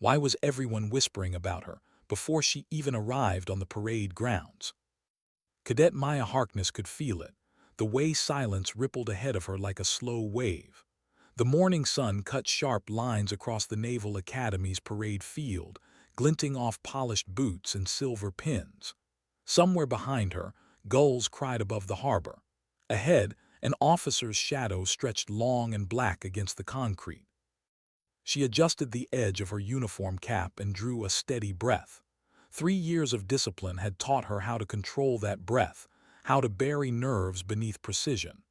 Why was everyone whispering about her before she even arrived on the parade grounds? Cadet Maya Harkness could feel it, the way silence rippled ahead of her like a slow wave. The morning sun cut sharp lines across the Naval Academy's parade field, glinting off polished boots and silver pins. Somewhere behind her, gulls cried above the harbor. Ahead, an officer's shadow stretched long and black against the concrete. She adjusted the edge of her uniform cap and drew a steady breath. 3 years of discipline had taught her how to control that breath, how to bury nerves beneath precision.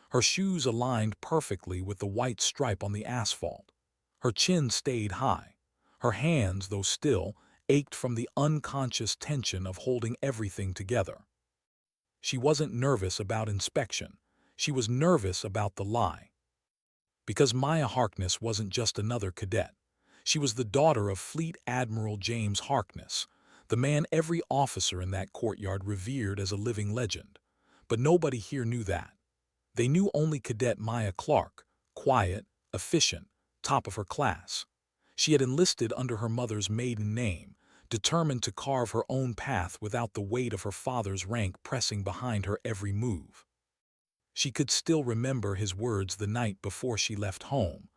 Her shoes aligned perfectly with the white stripe on the asphalt. Her chin stayed high. Her hands, though still, ached from the unconscious tension of holding everything together. She wasn't nervous about inspection. She was nervous about the lie. Because Maya Harkness wasn't just another cadet. She was the daughter of Fleet Admiral James Harkness, the man every officer in that courtyard revered as a living legend. But nobody here knew that. They knew only Cadet Maya Clark, quiet, efficient, top of her class. She had enlisted under her mother's maiden name, determined to carve her own path without the weight of her father's rank pressing behind her every move. She could still remember his words the night before she left home.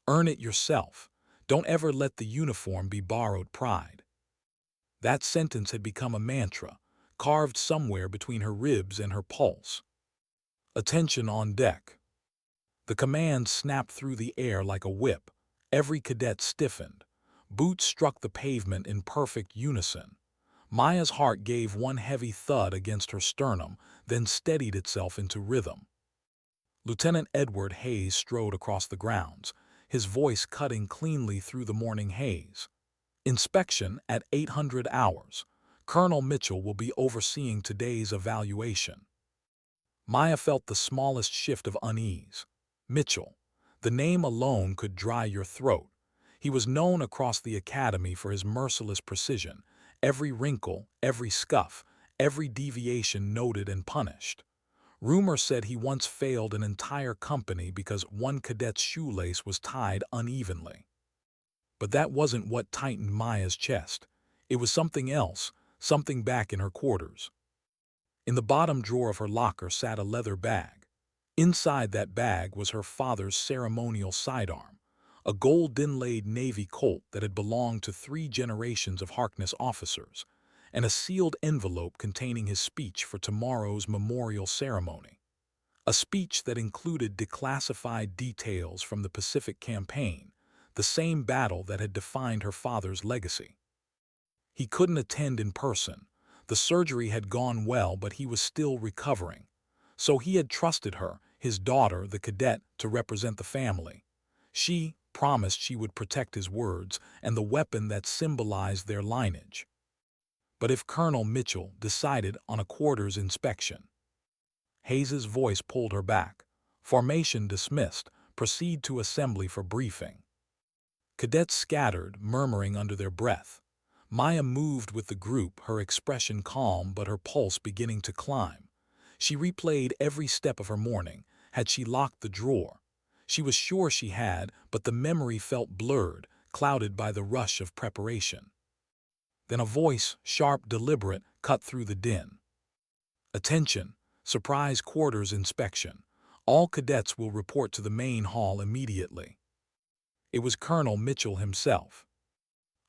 "Earn it yourself. Don't ever let the uniform be borrowed pride." That sentence had become a mantra, carved somewhere between her ribs and her pulse. "Attention on deck." The command snapped through the air like a whip. Every cadet stiffened. Boots struck the pavement in perfect unison. Maya's heart gave one heavy thud against her sternum, then steadied itself into rhythm. Lieutenant Edward Hayes strode across the grounds, his voice cutting cleanly through the morning haze. "Inspection at 800 hours. Colonel Mitchell will be overseeing today's evaluation." Maya felt the smallest shift of unease. Mitchell. The name alone could dry your throat. He was known across the academy for his merciless precision, every wrinkle, every scuff, every deviation noted and punished. Rumor said he once failed an entire company because one cadet's shoelace was tied unevenly. But that wasn't what tightened Maya's chest. It was something else, something back in her quarters. In the bottom drawer of her locker sat a leather bag. Inside that bag was her father's ceremonial sidearm, a gold-inlaid Navy Colt that had belonged to 3 generations of Harkness officers, and a sealed envelope containing his speech for tomorrow's memorial ceremony. A speech that included declassified details from the Pacific Campaign, the same battle that had defined her father's legacy. He couldn't attend in person. The surgery had gone well, but he was still recovering. So he had trusted her, his daughter, the cadet, to represent the family. She promised she would protect his words and the weapon that symbolized their lineage. But if Colonel Mitchell decided on a quarters inspection? Hayes's voice pulled her back. "Formation dismissed. Proceed to assembly for briefing." Cadets scattered, murmuring under their breath. Maya moved with the group, her expression calm but her pulse beginning to climb. She replayed every step of her morning. Had she locked the drawer? She was sure she had, but the memory felt blurred, clouded by the rush of preparation. Then a voice, sharp, deliberate, cut through the din. "Attention! Surprise quarters inspection. All cadets will report to the main hall immediately." It was Colonel Mitchell himself.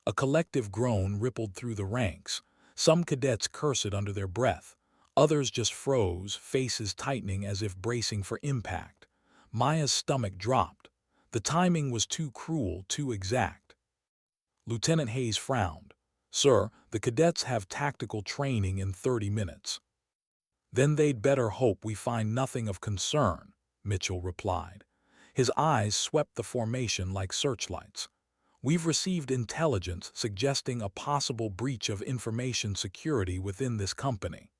A collective groan rippled through the ranks. Some cadets cursed under their breath. Others just froze, faces tightening as if bracing for impact. Maya's stomach dropped. The timing was too cruel, too exact. Lieutenant Hayes frowned. "Sir, the cadets have tactical training in 30 minutes. "Then they'd better hope we find nothing of concern," Mitchell replied. His eyes swept the formation like searchlights. "We've received intelligence suggesting a possible breach of information security within this company."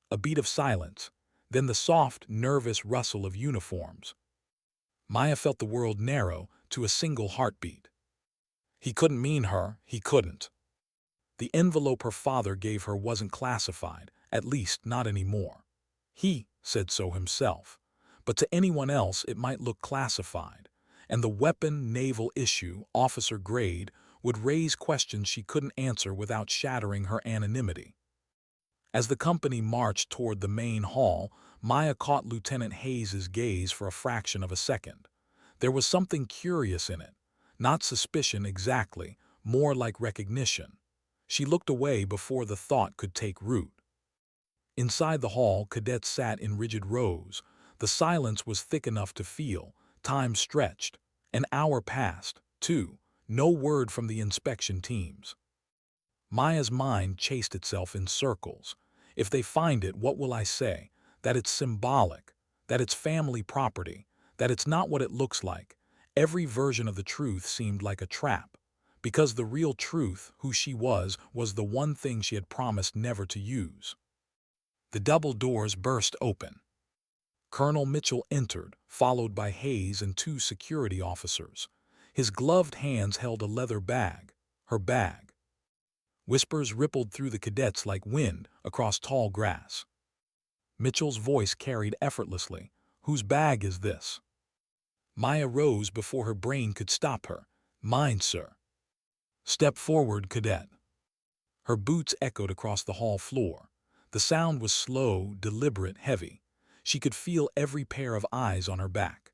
A beat of silence, then the soft, nervous rustle of uniforms. Maya felt the world narrow to a single heartbeat. He couldn't mean her, he couldn't. The envelope her father gave her wasn't classified, at least not anymore. He said so himself. But to anyone else it might look classified. And the weapon, naval issue, officer grade, would raise questions she couldn't answer without shattering her anonymity. As the company marched toward the main hall, Maya caught Lieutenant Hayes's gaze for a fraction of a second. There was something curious in it, not suspicion exactly, more like recognition. She looked away before the thought could take root. Inside the hall, cadets sat in rigid rows. The silence was thick enough to feel. Time stretched. An hour passed, two. No word from the inspection teams. Maya's mind chased itself in circles. If they find it, what will I say? That it's symbolic, that it's family property, that it's not what it looks like. Every version of the truth seemed like a trap, because the real truth, who she was the one thing she had promised never to use. The double doors burst open. Colonel Mitchell entered, followed by Hayes and two security officers. His gloved hands held a leather bag, her bag. Whispers rippled through the cadets like wind across tall grass. Mitchell's voice carried effortlessly. "Whose bag is this?" Maya rose before her brain could stop her. "Mine, sir." "Step forward, cadet." Her boots echoed across the hall floor. The sound was slow, deliberate, heavy. She could feel every pair of eyes on her back.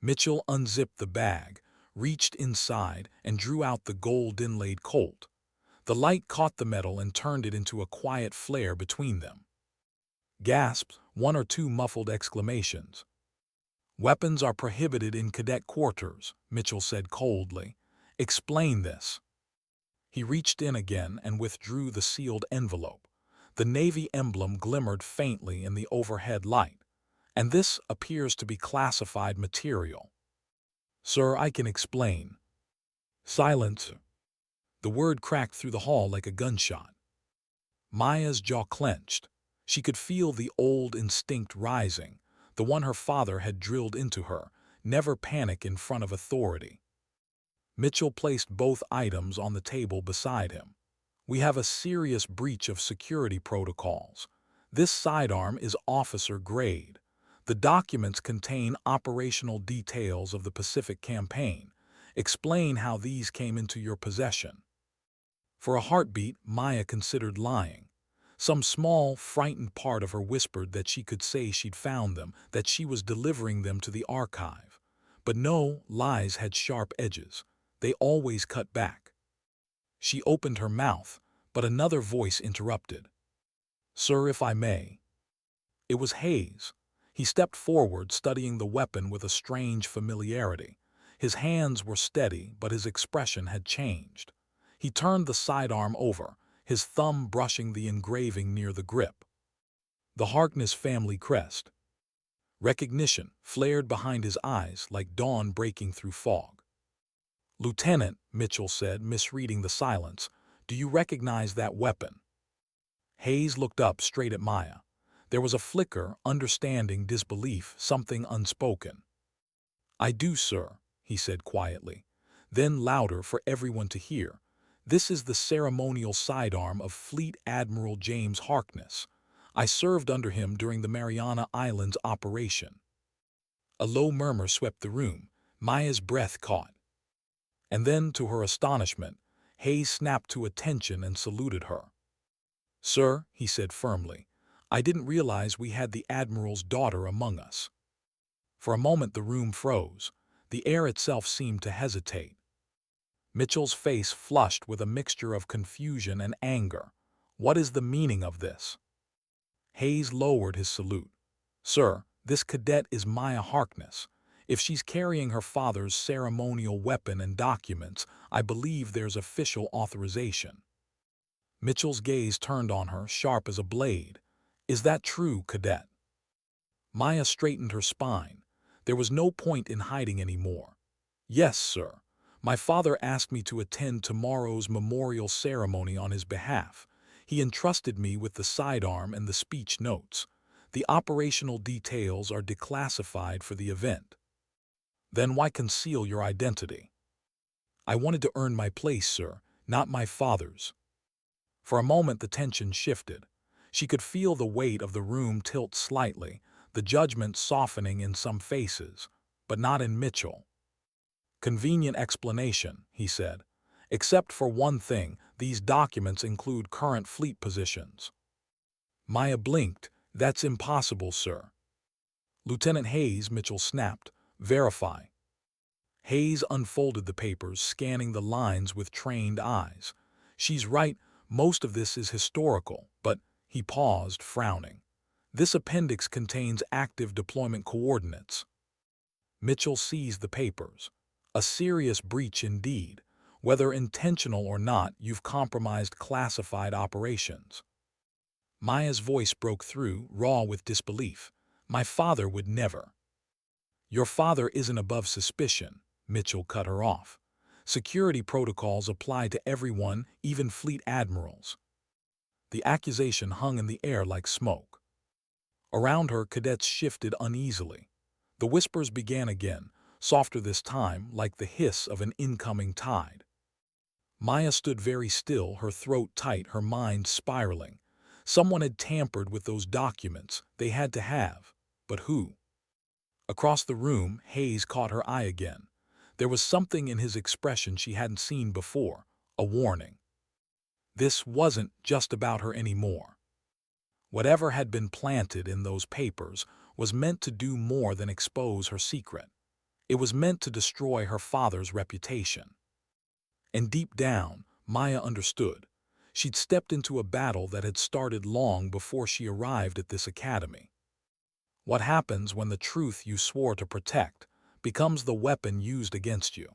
Mitchell unzipped the bag, reached inside, and drew out the gold-inlaid Colt. The light caught the metal and turned it into a quiet flare between them. Gasps, one or two muffled exclamations. "Weapons are prohibited in cadet quarters," Mitchell said coldly. "Explain this." He reached in again and withdrew the sealed envelope. The Navy emblem glimmered faintly in the overhead light. "And this appears to be classified material." "Sir, I can explain." "Silence." The word cracked through the hall like a gunshot. Maya's jaw clenched. She could feel the old instinct rising, the one her father had drilled into her: never panic in front of authority. Mitchell placed both items on the table beside him. "We have a serious breach of security protocols. This sidearm is officer grade. The documents contain operational details of the Pacific Campaign. Explain how these came into your possession." For a heartbeat, Maya considered lying. Some small, frightened part of her whispered that she could say she'd found them, that she was delivering them to the archive. But no, lies had sharp edges. They always cut back. She opened her mouth, but another voice interrupted. "Sir, if I may." It was Hayes. He stepped forward, studying the weapon with a strange familiarity. His hands were steady, but his expression had changed. He turned the sidearm over, his thumb brushing the engraving near the grip. The Harkness family crest. Recognition flared behind his eyes like dawn breaking through fog. "Lieutenant," Mitchell said, misreading the silence, "do you recognize that weapon?" Hayes looked up straight at Maya. There was a flicker, understanding, disbelief, something unspoken. "I do, sir," he said quietly. Then louder for everyone to hear. "This is the ceremonial sidearm of Fleet Admiral James Harkness. I served under him during the Mariana Islands operation." A low murmur swept the room. Maya's breath caught. And then, to her astonishment, Hayes snapped to attention and saluted her. "Sir," he said firmly, "I didn't realize we had the Admiral's daughter among us." For a moment the room froze. The air itself seemed to hesitate. Mitchell's face flushed with a mixture of confusion and anger. "What is the meaning of this?" Hayes lowered his salute. "Sir, this cadet is Maya Harkness. If she's carrying her father's ceremonial weapon and documents, I believe there's official authorization." Mitchell's gaze turned on her, sharp as a blade. "Is that true, cadet?" Maya straightened her spine. There was no point in hiding anymore. "Yes, sir. My father asked me to attend tomorrow's memorial ceremony on his behalf. He entrusted me with the sidearm and the speech notes. The operational details are declassified for the event." "Then why conceal your identity?" "I wanted to earn my place, sir, not my father's." For a moment the tension shifted. She could feel the weight of the room tilt slightly, the judgment softening in some faces, but not in Mitchell. "Convenient explanation," he said. Except for one thing, these documents include current fleet positions. Maya blinked. That's impossible, sir. Lieutenant Hayes, Mitchell snapped. Verify. Hayes unfolded the papers, scanning the lines with trained eyes. She's right, most of this is historical, but he paused, frowning. This appendix contains active deployment coordinates. Mitchell seized the papers. A serious breach indeed. Whether intentional or not, you've compromised classified operations. Maya's voice broke through, raw with disbelief. My father would never. Your father isn't above suspicion, Mitchell cut her off. Security protocols apply to everyone, even fleet admirals. The accusation hung in the air like smoke. Around her, cadets shifted uneasily. The whispers began again, softer this time, like the hiss of an incoming tide. Maya stood very still, her throat tight, her mind spiraling. Someone had tampered with those documents. They had to have. But who? Across the room, Hayes caught her eye again. There was something in his expression she hadn't seen before, a warning. This wasn't just about her anymore. Whatever had been planted in those papers was meant to do more than expose her secret. It was meant to destroy her father's reputation. And deep down, Maya understood. She'd stepped into a battle that had started long before she arrived at this academy. What happens when the truth you swore to protect becomes the weapon used against you?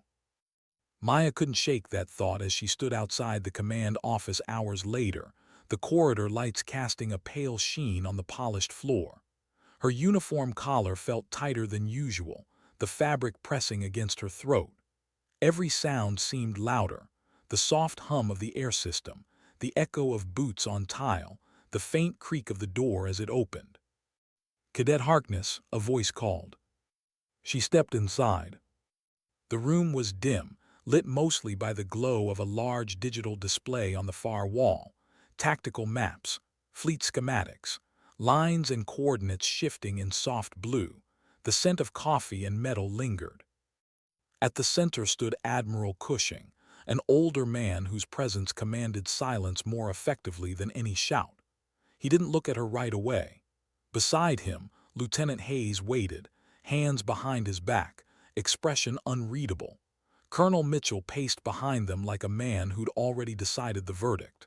Maya couldn't shake that thought as she stood outside the command office hours later, the corridor lights casting a pale sheen on the polished floor. Her uniform collar felt tighter than usual, the fabric pressing against her throat. Every sound seemed louder, the soft hum of the air system, the echo of boots on tile, the faint creak of the door as it opened. Cadet Harkness, a voice called. She stepped inside. The room was dim, lit mostly by the glow of a large digital display on the far wall. Tactical maps, fleet schematics, lines and coordinates shifting in soft blue. The scent of coffee and metal lingered. At the center stood Admiral Cushing, an older man whose presence commanded silence more effectively than any shout. He didn't look at her right away. Beside him, Lieutenant Hayes waited, hands behind his back, expression unreadable. Colonel Mitchell paced behind them like a man who'd already decided the verdict.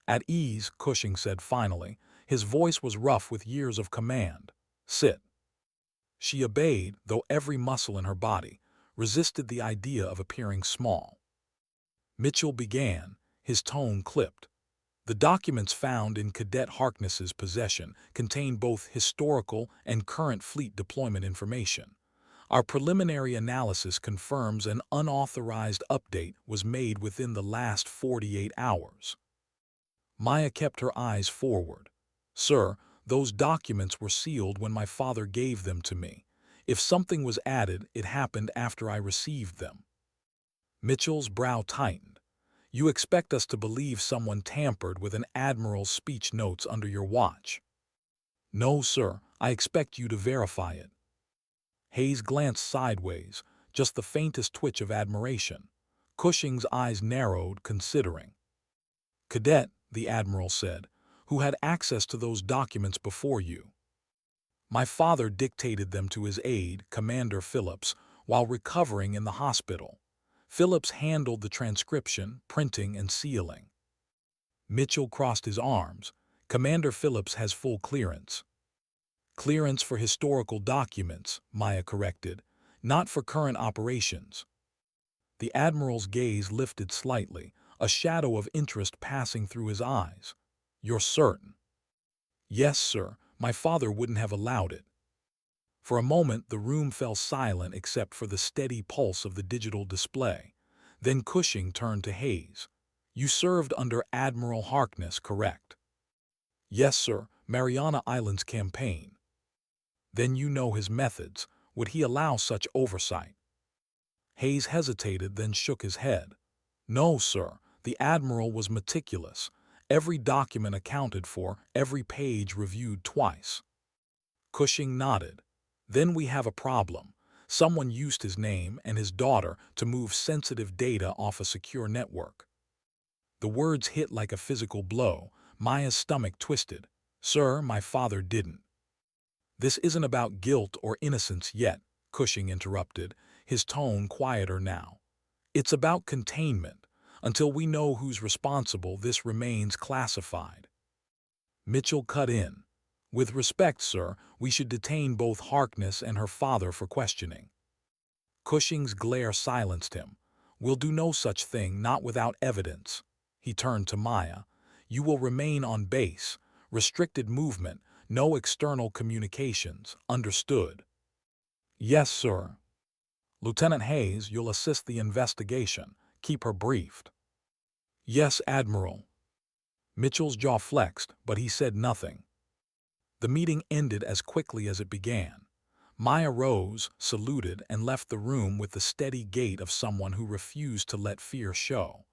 At ease, Cushing said finally. His voice was rough with years of command. Sit. She obeyed, though every muscle in her body resisted the idea of appearing small. Mitchell began, his tone clipped. The documents found in Cadet Harkness's possession contain both historical and current fleet deployment information. Our preliminary analysis confirms an unauthorized update was made within the last 48 hours. Maya kept her eyes forward. Sir, those documents were sealed when my father gave them to me. If something was added, it happened after I received them. Mitchell's brow tightened. You expect us to believe someone tampered with an admiral's speech notes under your watch? No, sir, I expect you to verify it. Hayes glanced sideways, just the faintest twitch of admiration. Cushing's eyes narrowed, considering. Cadet, the Admiral said, who had access to those documents before you. My father dictated them to his aide, Commander Phillips, while recovering in the hospital. Phillips handled the transcription, printing, and sealing. Mitchell crossed his arms. Commander Phillips has full clearance. Clearance for historical documents, Maya corrected, not for current operations. The Admiral's gaze lifted slightly, a shadow of interest passing through his eyes. You're certain? Yes, sir. My father wouldn't have allowed it. For a moment, the room fell silent except for the steady pulse of the digital display. Then Cushing turned to Hayes. You served under Admiral Harkness, correct? Yes, sir. Mariana Islands campaign. Then you know his methods. Would he allow such oversight? Hayes hesitated, then shook his head. No, sir. The Admiral was meticulous. Every document accounted for, every page reviewed twice. Cushing nodded. Then we have a problem. Someone used his name and his daughter to move sensitive data off a secure network. The words hit like a physical blow. Maya's stomach twisted. Sir, my father didn't. This isn't about guilt or innocence yet, Cushing interrupted, his tone quieter now. It's about containment. Until we know who's responsible, this remains classified. Mitchell cut in. With respect, sir, we should detain both Harkness and her father for questioning. Cushing's glare silenced him. We'll do no such thing, not without evidence. He turned to Maya. You will remain on base. Restricted movement. No external communications. Understood? Yes, sir. Lieutenant Hayes, you'll assist the investigation. Keep her briefed. Yes, Admiral. Mitchell's jaw flexed, but he said nothing. The meeting ended as quickly as it began. Maya rose, saluted, and left the room with the steady gait of someone who refused to let fear show.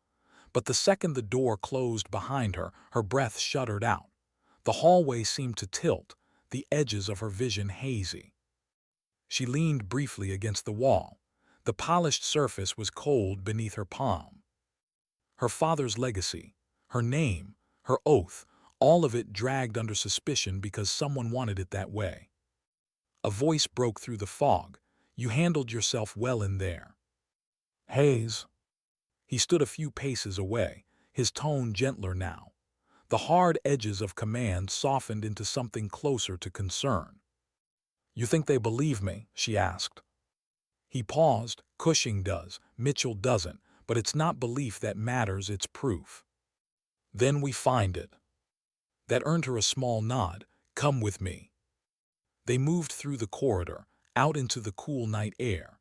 But the second the door closed behind her, her breath shuddered out. The hallway seemed to tilt, the edges of her vision hazy. She leaned briefly against the wall. The polished surface was cold beneath her palm. Her father's legacy, her name, her oath, all of it dragged under suspicion because someone wanted it that way. A voice broke through the fog. You handled yourself well in there. Hayes. He stood a few paces away, his tone gentler now. The hard edges of command softened into something closer to concern. You think they believe me? She asked. He paused. Cushing does, Mitchell doesn't, but it's not belief that matters, it's proof. Then we find it. That earned her a small nod. Come with me. They moved through the corridor, out into the cool night air.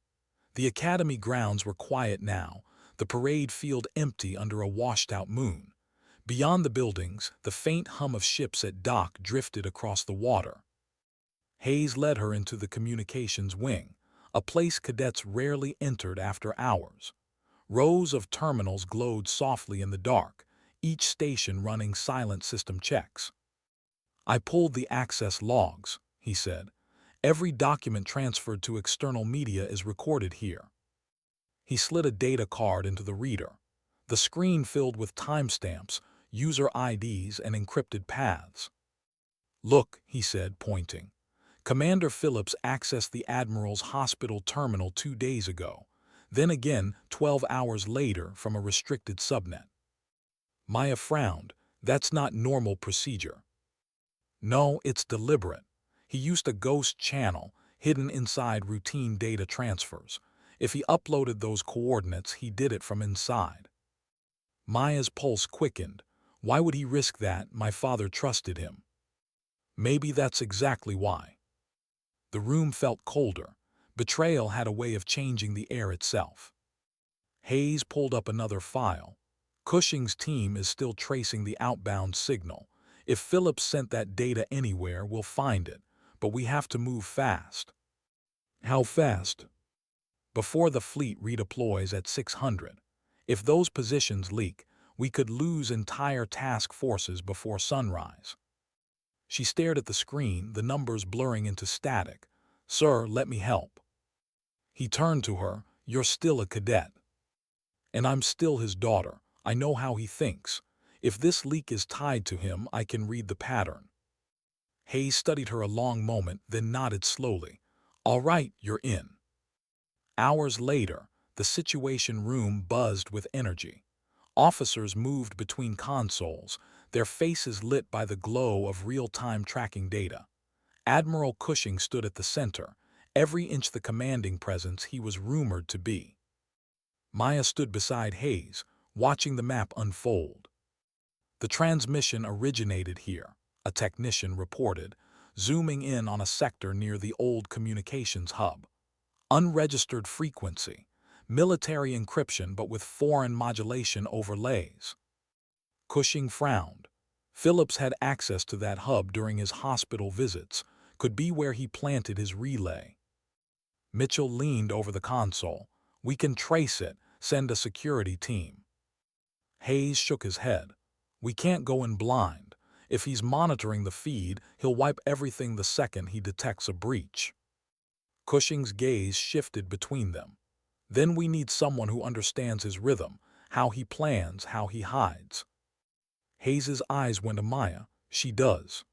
The academy grounds were quiet now, the parade field empty under a washed-out moon. Beyond the buildings, the faint hum of ships at dock drifted across the water. Hayes led her into the communications wing, a place cadets rarely entered after hours. Rows of terminals glowed softly in the dark, each station running silent system checks. I pulled the access logs, he said. Every document transferred to external media is recorded here. He slid a data card into the reader. The screen filled with timestamps, user IDs, and encrypted paths. Look, he said, pointing. Commander Phillips accessed the Admiral's hospital terminal 2 days ago, then again 12 hours later from a restricted subnet. Maya frowned. That's not normal procedure. No, it's deliberate. He used a ghost channel, hidden inside routine data transfers. If he uploaded those coordinates, he did it from inside. Maya's pulse quickened. Why would he risk that? My father trusted him. Maybe that's exactly why. The room felt colder. Betrayal had a way of changing the air itself. Hayes pulled up another file. Cushing's team is still tracing the outbound signal. If Phillips sent that data anywhere, we'll find it, but we have to move fast. How fast? Before the fleet redeploys at 600. If those positions leak, we could lose entire task forces before sunrise. She stared at the screen, the numbers blurring into static. Sir, let me help. He turned to her. You're still a cadet. And I'm still his daughter. I know how he thinks. If this leak is tied to him, I can read the pattern. Hayes studied her a long moment, then nodded slowly. All right, you're in. Hours later, the Situation Room buzzed with energy. Officers moved between consoles, their faces lit by the glow of real-time tracking data. Admiral Cushing stood at the center, every inch the commanding presence he was rumored to be. Maya stood beside Hayes, watching the map unfold. The transmission originated here, a technician reported, zooming in on a sector near the old communications hub. Unregistered frequency, military encryption but with foreign modulation overlays. Cushing frowned. Phillips had access to that hub during his hospital visits, could be where he planted his relay. Mitchell leaned over the console. We can trace it, send a security team. Hayes shook his head. We can't go in blind. If he's monitoring the feed, he'll wipe everything the second he detects a breach. Cushing's gaze shifted between them. Then we need someone who understands his rhythm, how he plans, how he hides. Hayes's eyes went to Maya. She does.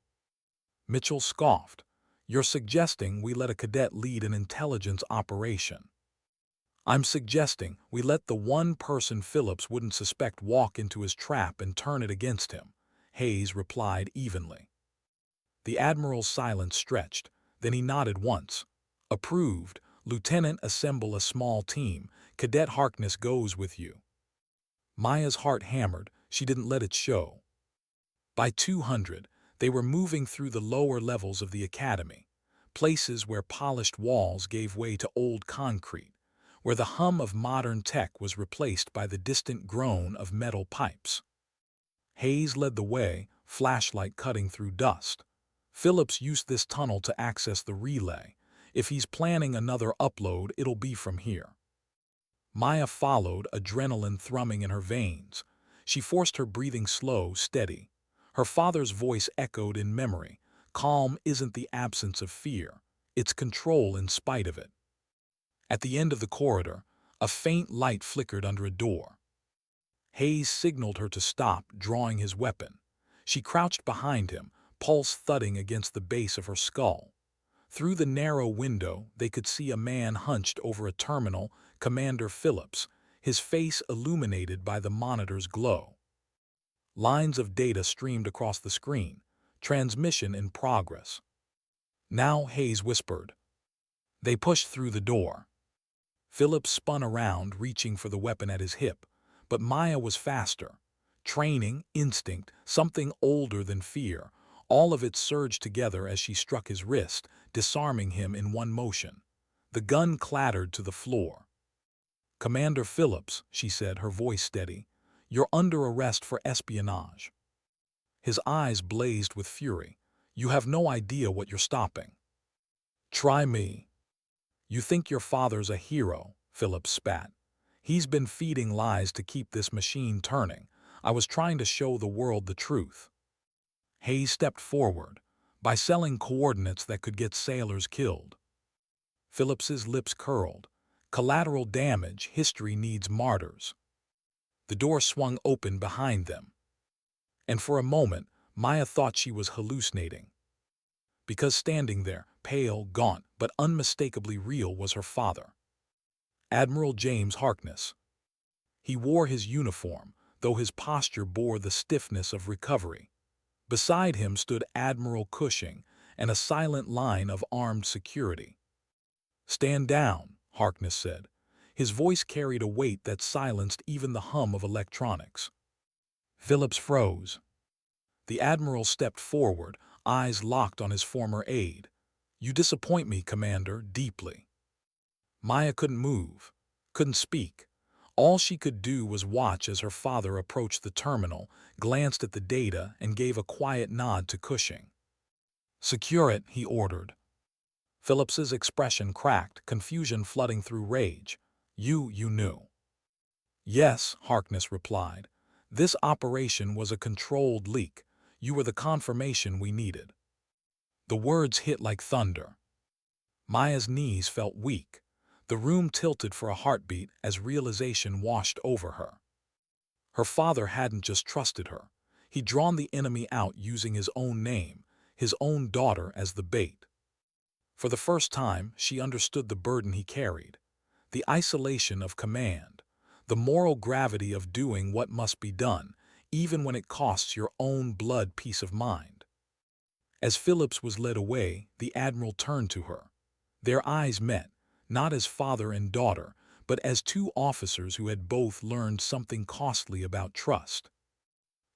Mitchell scoffed. You're suggesting we let a cadet lead an intelligence operation. I'm suggesting we let the one person Phillips wouldn't suspect walk into his trap and turn it against him, Hayes replied evenly. The Admiral's silence stretched, then he nodded once. Approved. Lieutenant, assemble a small team. Cadet Harkness goes with you. Maya's heart hammered. She didn't let it show. By 200, they were moving through the lower levels of the academy, places where polished walls gave way to old concrete, where the hum of modern tech was replaced by the distant groan of metal pipes. Hayes led the way, flashlight cutting through dust. Phillips used this tunnel to access the relay. If he's planning another upload, it'll be from here. Maya followed, adrenaline thrumming in her veins. She forced her breathing slow, steady. Her father's voice echoed in memory. Calm isn't the absence of fear. It's control in spite of it. At the end of the corridor, a faint light flickered under a door. Hayes signaled her to stop, drawing his weapon. She crouched behind him, pulse thudding against the base of her skull. Through the narrow window, they could see a man hunched over a terminal, Commander Phillips, his face illuminated by the monitor's glow. Lines of data streamed across the screen, transmission in progress. Now, Hayes whispered. They pushed through the door. Phillips spun around, reaching for the weapon at his hip, but Maya was faster. Training, instinct, something older than fear, all of it surged together as she struck his wrist, disarming him in one motion. The gun clattered to the floor. Commander Phillips, she said, her voice steady, you're under arrest for espionage. His eyes blazed with fury. You have no idea what you're stopping. Try me. You think your father's a hero, Phillips spat. He's been feeding lies to keep this machine turning. I was trying to show the world the truth. Hayes stepped forward, by selling coordinates that could get sailors killed. Phillips's lips curled. Collateral damage, history needs martyrs. The door swung open behind them. And for a moment, Maya thought she was hallucinating. Because standing there, pale, gaunt, but unmistakably real, was her father. Admiral James Harkness. He wore his uniform, though his posture bore the stiffness of recovery. Beside him stood Admiral Cushing and a silent line of armed security. Stand down, Harkness said. His voice carried a weight that silenced even the hum of electronics. Phillips froze. The Admiral stepped forward, eyes locked on his former aide. You disappoint me, Commander, deeply. Maya couldn't move, couldn't speak. All she could do was watch as her father approached the terminal, glanced at the data, and gave a quiet nod to Cushing. Secure it, he ordered. Phillips's expression cracked, confusion flooding through rage. You knew. Yes, Harkness replied. This operation was a controlled leak. You were the confirmation we needed. The words hit like thunder. Maya's knees felt weak. The room tilted for a heartbeat as realization washed over her. Her father hadn't just trusted her. He'd drawn the enemy out using his own name, his own daughter as the bait. For the first time, she understood the burden he carried. The isolation of command, the moral gravity of doing what must be done, even when it costs your own blood peace of mind. As Phillips was led away, the Admiral turned to her. Their eyes met, not as father and daughter, but as two officers who had both learned something costly about trust.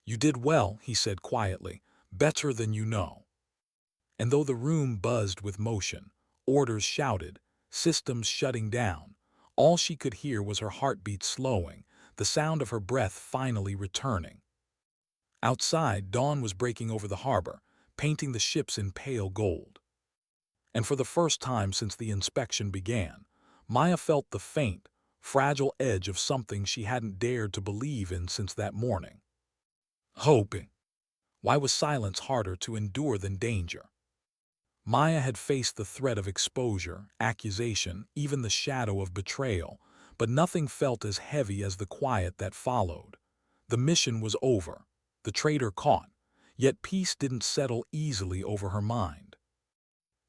You did well, he said quietly, better than you know. And though the room buzzed with motion, orders shouted, systems shutting down, all she could hear was her heartbeat slowing, the sound of her breath finally returning. Outside, dawn was breaking over the harbor, painting the ships in pale gold. And for the first time since the inspection began, Maya felt the faint, fragile edge of something she hadn't dared to believe in since that morning. Hope. Why was silence harder to endure than danger? Maya had faced the threat of exposure, accusation, even the shadow of betrayal, but nothing felt as heavy as the quiet that followed. The mission was over, the traitor caught, yet peace didn't settle easily over her mind.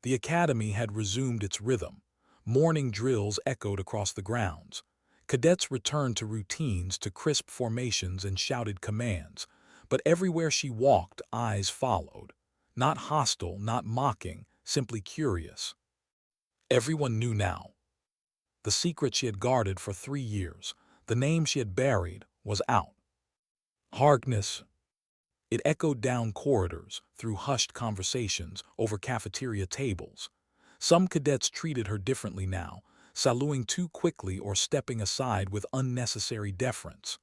The academy had resumed its rhythm. Morning drills echoed across the grounds. Cadets returned to routines, to crisp formations and shouted commands, but everywhere she walked, eyes followed. Not hostile, not mocking, simply curious. Everyone knew now. The secret she had guarded for 3 years, the name she had buried, was out. Harkness. It echoed down corridors, through hushed conversations, over cafeteria tables. Some cadets treated her differently now, saluting too quickly or stepping aside with unnecessary deference.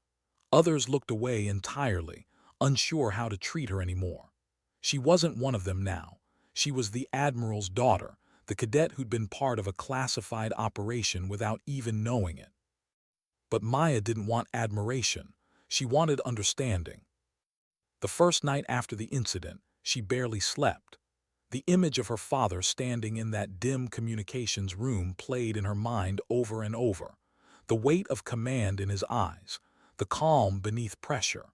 Others looked away entirely, unsure how to treat her anymore. She wasn't one of them now. She was the Admiral's daughter, the cadet who'd been part of a classified operation without even knowing it. But Maya didn't want admiration. She wanted understanding. The first night after the incident, she barely slept. The image of her father standing in that dim communications room played in her mind over and over. The weight of command in his eyes, the calm beneath pressure,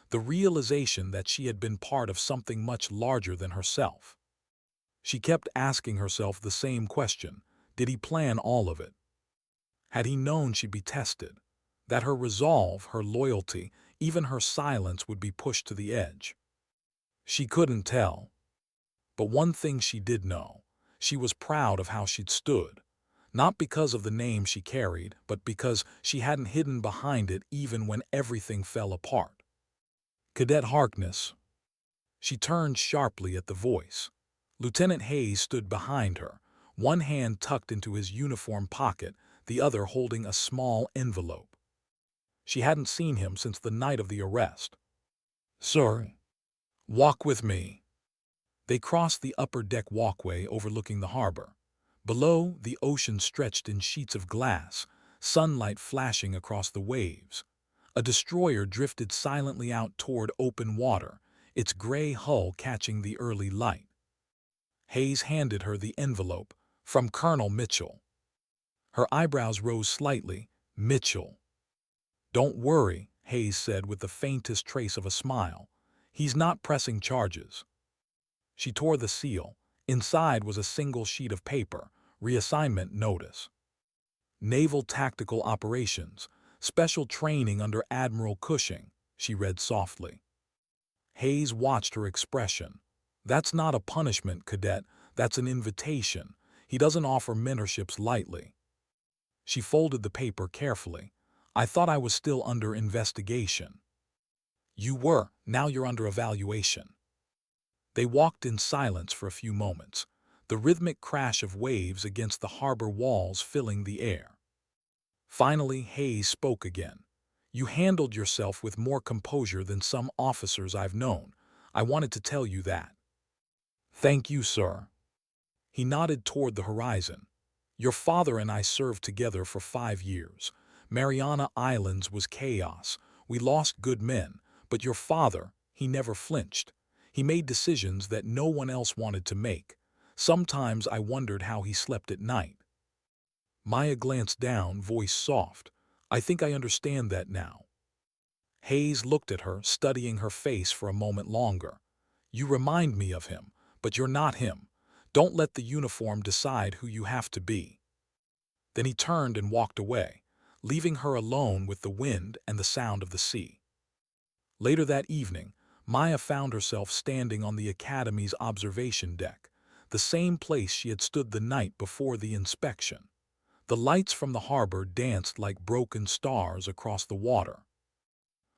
the realization that she had been part of something much larger than herself. She kept asking herself the same question: did he plan all of it? Had he known she'd be tested? That her resolve, her loyalty, even her silence would be pushed to the edge? She couldn't tell. But one thing she did know: she was proud of how she'd stood. Not because of the name she carried, but because she hadn't hidden behind it even when everything fell apart. Cadet Harkness. She turned sharply at the voice. Lieutenant Hayes stood behind her, one hand tucked into his uniform pocket, the other holding a small envelope. She hadn't seen him since the night of the arrest. "Sir, walk with me." They crossed the upper deck walkway overlooking the harbor. Below, the ocean stretched in sheets of glass, sunlight flashing across the waves. A destroyer drifted silently out toward open water, its gray hull catching the early light. Hayes handed her the envelope, from Colonel Mitchell. Her eyebrows rose slightly. Mitchell. "Don't worry," Hayes said with the faintest trace of a smile. "He's not pressing charges." She tore the seal. Inside was a single sheet of paper, reassignment notice. "Naval Tactical Operations, Special Training under Admiral Cushing," she read softly. Hayes watched her expression. "That's not a punishment, cadet. That's an invitation. He doesn't offer mentorships lightly." She folded the paper carefully. "I thought I was still under investigation." "You were. Now you're under evaluation." They walked in silence for a few moments, the rhythmic crash of waves against the harbor walls filling the air. Finally, Hayes spoke again. "You handled yourself with more composure than some officers I've known. I wanted to tell you that." "Thank you, sir." He nodded toward the horizon. "Your father and I served together for 5 years. Mariana Islands was chaos. We lost good men, but your father, he never flinched. He made decisions that no one else wanted to make. Sometimes I wondered how he slept at night." Maya glanced down, voice soft. "I think I understand that now." Hayes looked at her, studying her face for a moment longer. "You remind me of him, but you're not him. Don't let the uniform decide who you have to be." Then he turned and walked away, leaving her alone with the wind and the sound of the sea. Later that evening, Maya found herself standing on the Academy's observation deck, the same place she had stood the night before the inspection. The lights from the harbor danced like broken stars across the water.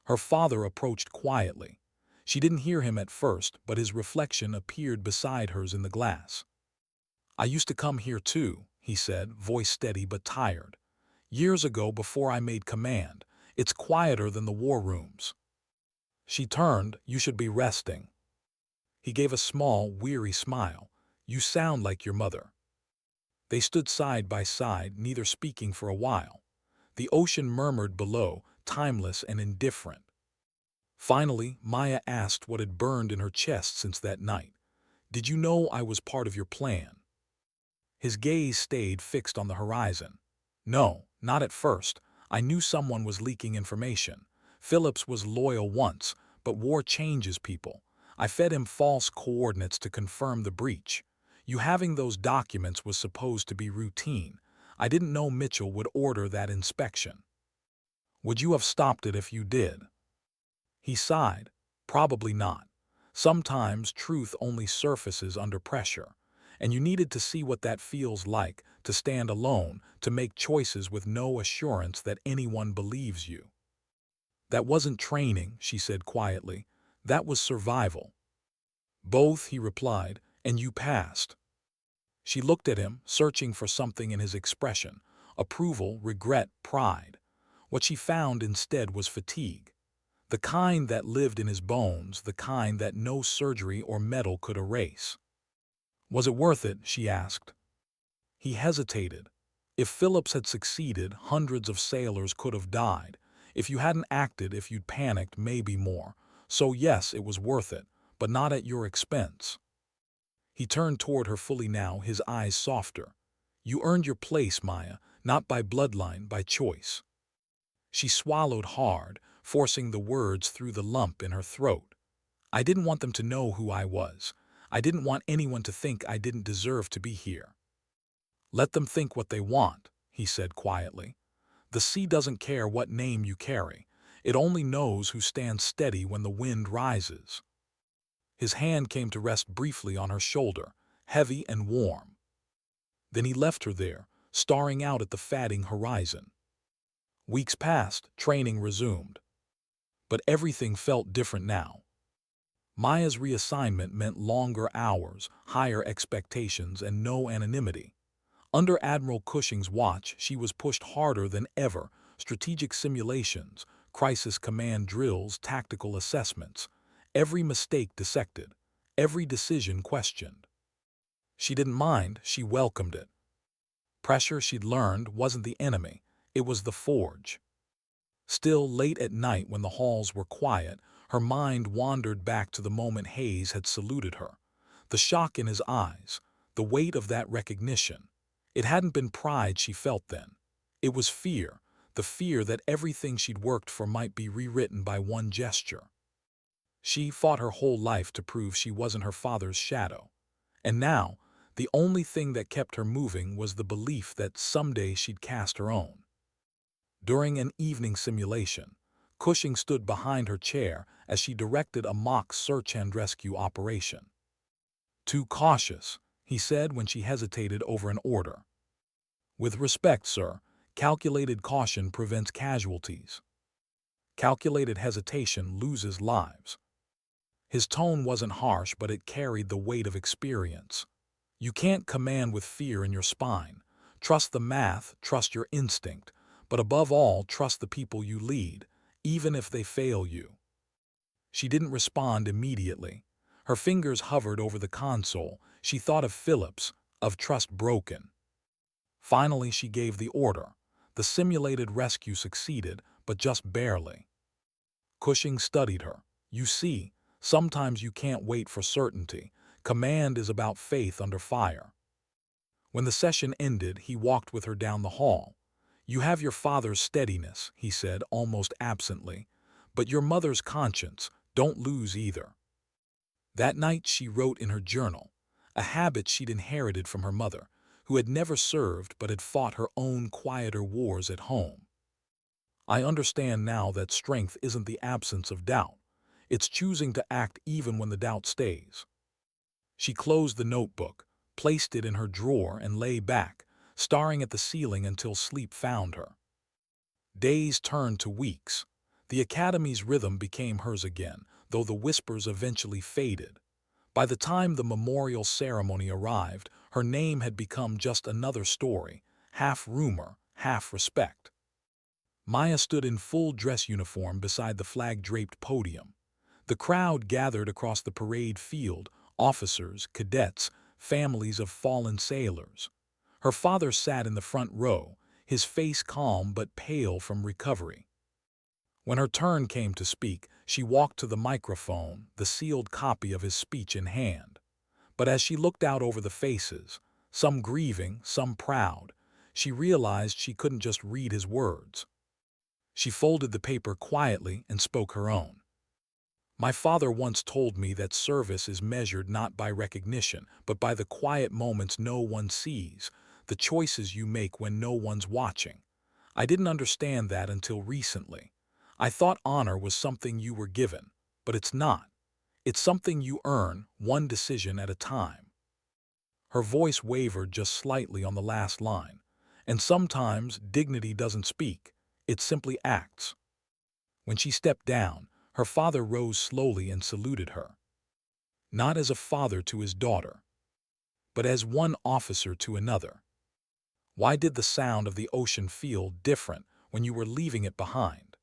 Her father approached quietly. She didn't hear him at first, but his reflection appeared beside hers in the glass. "I used to come here too," he said, voice steady but tired. "Years ago, before I made command. It's quieter than the war rooms." She turned. "You should be resting." He gave a small, weary smile. "You sound like your mother." They stood side by side, neither speaking for a while. The ocean murmured below, timeless and indifferent. Finally, Maya asked what had burned in her chest since that night. Did you know I was part of your plan?" His gaze stayed fixed on the horizon. "No, not at first. I knew someone was leaking information. Phillips was loyal once, but war changes people. I fed him false coordinates to confirm the breach. You having those documents was supposed to be routine. I didn't know Mitchell would order that inspection." "Would you have stopped it if you did?" He sighed. "Probably not. Sometimes truth only surfaces under pressure, and you needed to see what that feels like, to stand alone, to make choices with no assurance that anyone believes you." "That wasn't training," she said quietly. "That was survival." "Both," he replied, "and you passed." She looked at him, searching for something in his expression: approval, regret, pride. What she found instead was fatigue. The kind that lived in his bones, the kind that no surgery or metal could erase. "Was it worth it?" she asked. He hesitated. "If Phillips had succeeded, hundreds of sailors could have died. If you hadn't acted, if you'd panicked, maybe more. So yes, it was worth it, but not at your expense." He turned toward her fully now, his eyes softer. "You earned your place, Maya, not by bloodline, by choice." She swallowed hard, forcing the words through the lump in her throat. "I didn't want them to know who I was. I didn't want anyone to think I didn't deserve to be here." "Let them think what they want," he said quietly. "The sea doesn't care what name you carry. It only knows who stands steady when the wind rises." His hand came to rest briefly on her shoulder, heavy and warm. Then he left her there, staring out at the fading horizon. Weeks passed, training resumed. But everything felt different now. Maya's reassignment meant longer hours, higher expectations, and no anonymity. Under Admiral Cushing's watch, she was pushed harder than ever: strategic simulations, crisis command drills, tactical assessments. Every mistake dissected, every decision questioned. She didn't mind, she welcomed it. Pressure, she'd learned, wasn't the enemy, it was the forge. Still, late at night when the halls were quiet, her mind wandered back to the moment Hayes had saluted her. The shock in his eyes, the weight of that recognition. It hadn't been pride she felt then. It was fear, the fear that everything she'd worked for might be rewritten by one gesture. She fought her whole life to prove she wasn't her father's shadow. And now, the only thing that kept her moving was the belief that someday she'd cast her own. During an evening simulation, Cushing stood behind her chair as she directed a mock search and rescue operation. "Too cautious," he said when she hesitated over an order. "With respect, sir, calculated caution prevents casualties. Calculated hesitation loses lives." His tone wasn't harsh, but it carried the weight of experience. "You can't command with fear in your spine. Trust the math, trust your instinct, but above all, trust the people you lead, even if they fail you." She didn't respond immediately. Her fingers hovered over the console. She thought of Phillips, of trust broken. Finally, she gave the order. The simulated rescue succeeded, but just barely. Cushing studied her. "You see, sometimes you can't wait for certainty. Command is about faith under fire." When the session ended, he walked with her down the hall. "You have your father's steadiness," he said almost absently, "but your mother's conscience, don't lose either." That night she wrote in her journal, a habit she'd inherited from her mother, who had never served but had fought her own quieter wars at home. "I understand now that strength isn't the absence of doubt. It's choosing to act even when the doubt stays." She closed the notebook, placed it in her drawer, and lay back, staring at the ceiling until sleep found her. Days turned to weeks. The academy's rhythm became hers again, though the whispers eventually faded. By the time the memorial ceremony arrived, her name had become just another story, half rumor, half respect. Maya stood in full dress uniform beside the flag-draped podium. The crowd gathered across the parade field: officers, cadets, families of fallen sailors. Her father sat in the front row, his face calm but pale from recovery. When her turn came to speak, she walked to the microphone, the sealed copy of his speech in hand. But as she looked out over the faces, some grieving, some proud, she realized she couldn't just read his words. She folded the paper quietly and spoke her own. My father once told me that service is measured not by recognition, but by the quiet moments no one sees, the choices you make when no one's watching. I didn't understand that until recently. I thought honor was something you were given, but it's not. It's something you earn, one decision at a time. Her voice wavered just slightly on the last line. And sometimes dignity doesn't speak, it simply acts. When she stepped down, her father rose slowly and saluted her. Not as a father to his daughter, but as one officer to another. Why did the sound of the ocean feel different when you were leaving it behind?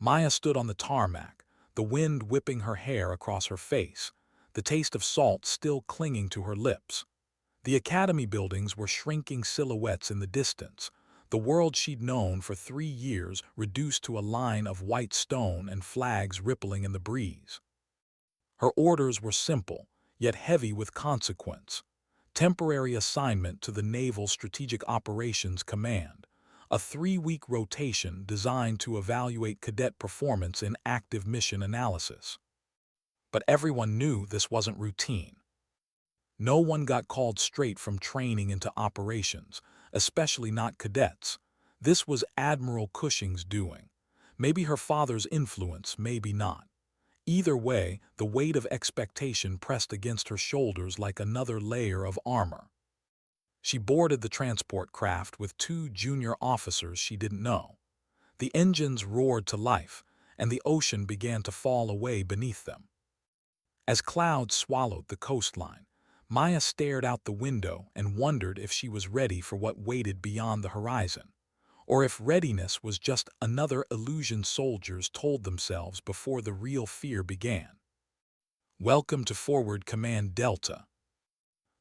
Maya stood on the tarmac, the wind whipping her hair across her face, the taste of salt still clinging to her lips. The academy buildings were shrinking silhouettes in the distance, the world she'd known for 3 years reduced to a line of white stone and flags rippling in the breeze. Her orders were simple, yet heavy with consequence. Temporary assignment to the Naval Strategic Operations Command, a 3-week rotation designed to evaluate cadet performance in active mission analysis. But everyone knew this wasn't routine. No one got called straight from training into operations, especially not cadets. This was Admiral Cushing's doing. Maybe her father's influence, maybe not. Either way, the weight of expectation pressed against her shoulders like another layer of armor. She boarded the transport craft with 2 junior officers she didn't know. The engines roared to life, and the ocean began to fall away beneath them. As clouds swallowed the coastline, Maya stared out the window and wondered if she was ready for what waited beyond the horizon, or if readiness was just another illusion soldiers told themselves before the real fear began. Welcome to Forward Command Delta.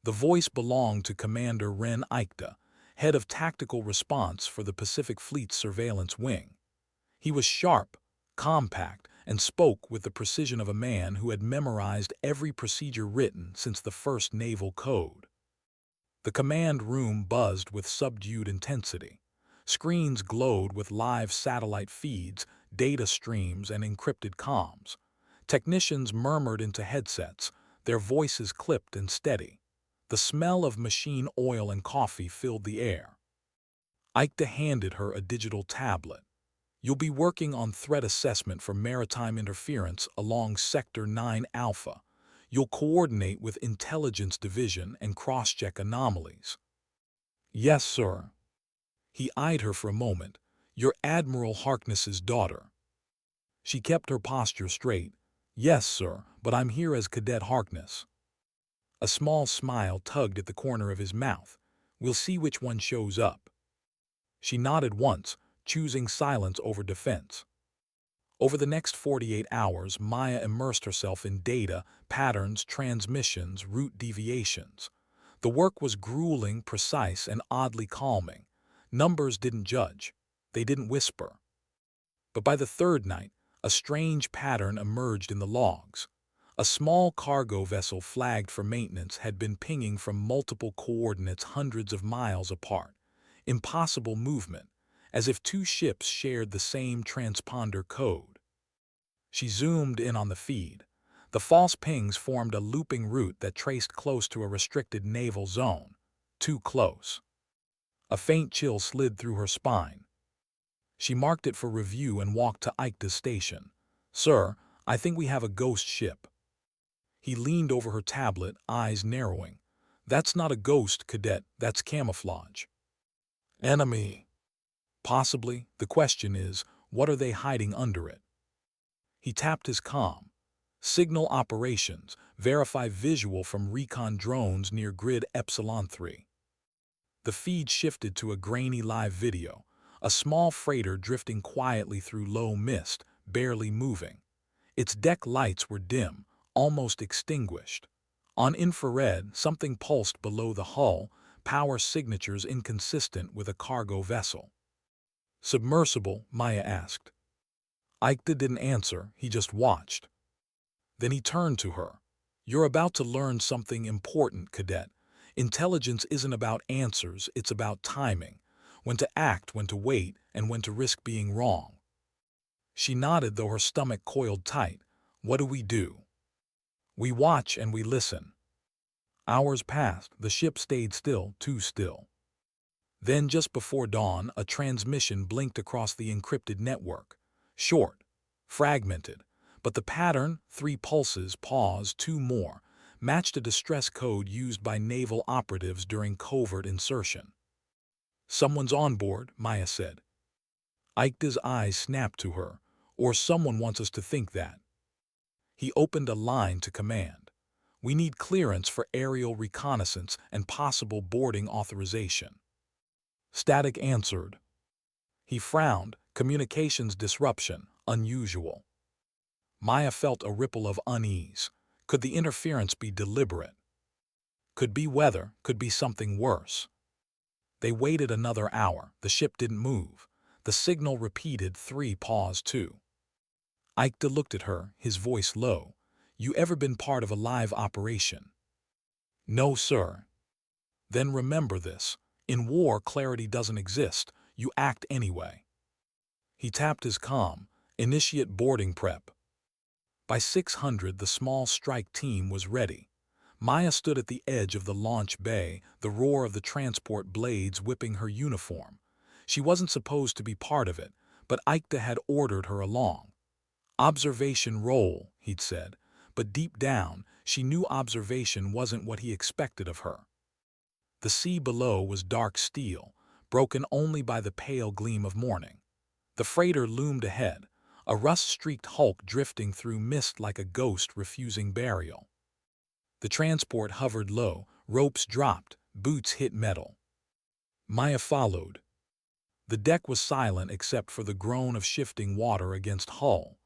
The voice belonged to Commander Ren Aikta, head of tactical response for the Pacific Fleet's surveillance wing. He was sharp, compact, and spoke with the precision of a man who had memorized every procedure written since the first naval code. The command room buzzed with subdued intensity. Screens glowed with live satellite feeds, data streams, and encrypted comms. Technicians murmured into headsets, their voices clipped and steady. The smell of machine oil and coffee filled the air. Aikta handed her a digital tablet. You'll be working on threat assessment for maritime interference along Sector 9 Alpha. You'll coordinate with Intelligence Division and cross-check anomalies. Yes, sir. He eyed her for a moment. You're Admiral Harkness's daughter. She kept her posture straight. Yes, sir, but I'm here as Cadet Harkness. A small smile tugged at the corner of his mouth. We'll see which one shows up. She nodded once, choosing silence over defense. Over the next 48 hours, Maya immersed herself in data, patterns, transmissions, route deviations. The work was grueling, precise, and oddly calming. Numbers didn't judge. They didn't whisper. But by the 3rd night, a strange pattern emerged in the logs. A small cargo vessel flagged for maintenance had been pinging from multiple coordinates hundreds of miles apart. Impossible movement, as if 2 ships shared the same transponder code. She zoomed in on the feed. The false pings formed a looping route that traced close to a restricted naval zone. Too close. A faint chill slid through her spine. She marked it for review and walked to Aikta's station. Sir, I think we have a ghost ship. He leaned over her tablet, eyes narrowing. That's not a ghost, cadet, that's camouflage. Enemy. Possibly. The question is, what are they hiding under it? He tapped his comm. Signal operations. Verify visual from recon drones near grid Epsilon 3. The feed shifted to a grainy live video. A small freighter drifting quietly through low mist, barely moving. Its deck lights were dim, almost extinguished. On infrared, something pulsed below the hull, power signatures inconsistent with a cargo vessel. Submersible? Maya asked. Aikta didn't answer, he just watched. Then he turned to her. You're about to learn something important, Cadet. Intelligence isn't about answers, it's about timing. When to act, when to wait, and when to risk being wrong. She nodded, though her stomach coiled tight. What do we do? We watch and we listen. Hours passed. The ship stayed still, too still. Then, just before dawn, a transmission blinked across the encrypted network. Short, fragmented, but the pattern, 3 pulses, pause, 2 more, matched a distress code used by naval operatives during covert insertion. Someone's on board, Maya said. Ikda's eyes snapped to her. Or someone wants us to think that. He opened a line to command. We need clearance for aerial reconnaissance and possible boarding authorization. Static answered. He frowned. Communications disruption, unusual. Maya felt a ripple of unease. Could the interference be deliberate? Could be weather, could be something worse. They waited another hour. The ship didn't move. The signal repeated 3 pause 2. Ikda looked at her, his voice low. You ever been part of a live operation? No, sir. Then remember this. In war, clarity doesn't exist. You act anyway. He tapped his comm. Initiate boarding prep. By 600, the small strike team was ready. Maya stood at the edge of the launch bay, the roar of the transport blades whipping her uniform. She wasn't supposed to be part of it, but Ikda had ordered her along. Observation roll, he'd said, but deep down, she knew observation wasn't what he expected of her. The sea below was dark steel, broken only by the pale gleam of morning. The freighter loomed ahead, a rust-streaked hulk drifting through mist like a ghost refusing burial. The transport hovered low, ropes dropped, boots hit metal. Maya followed. The deck was silent except for the groan of shifting water against hull.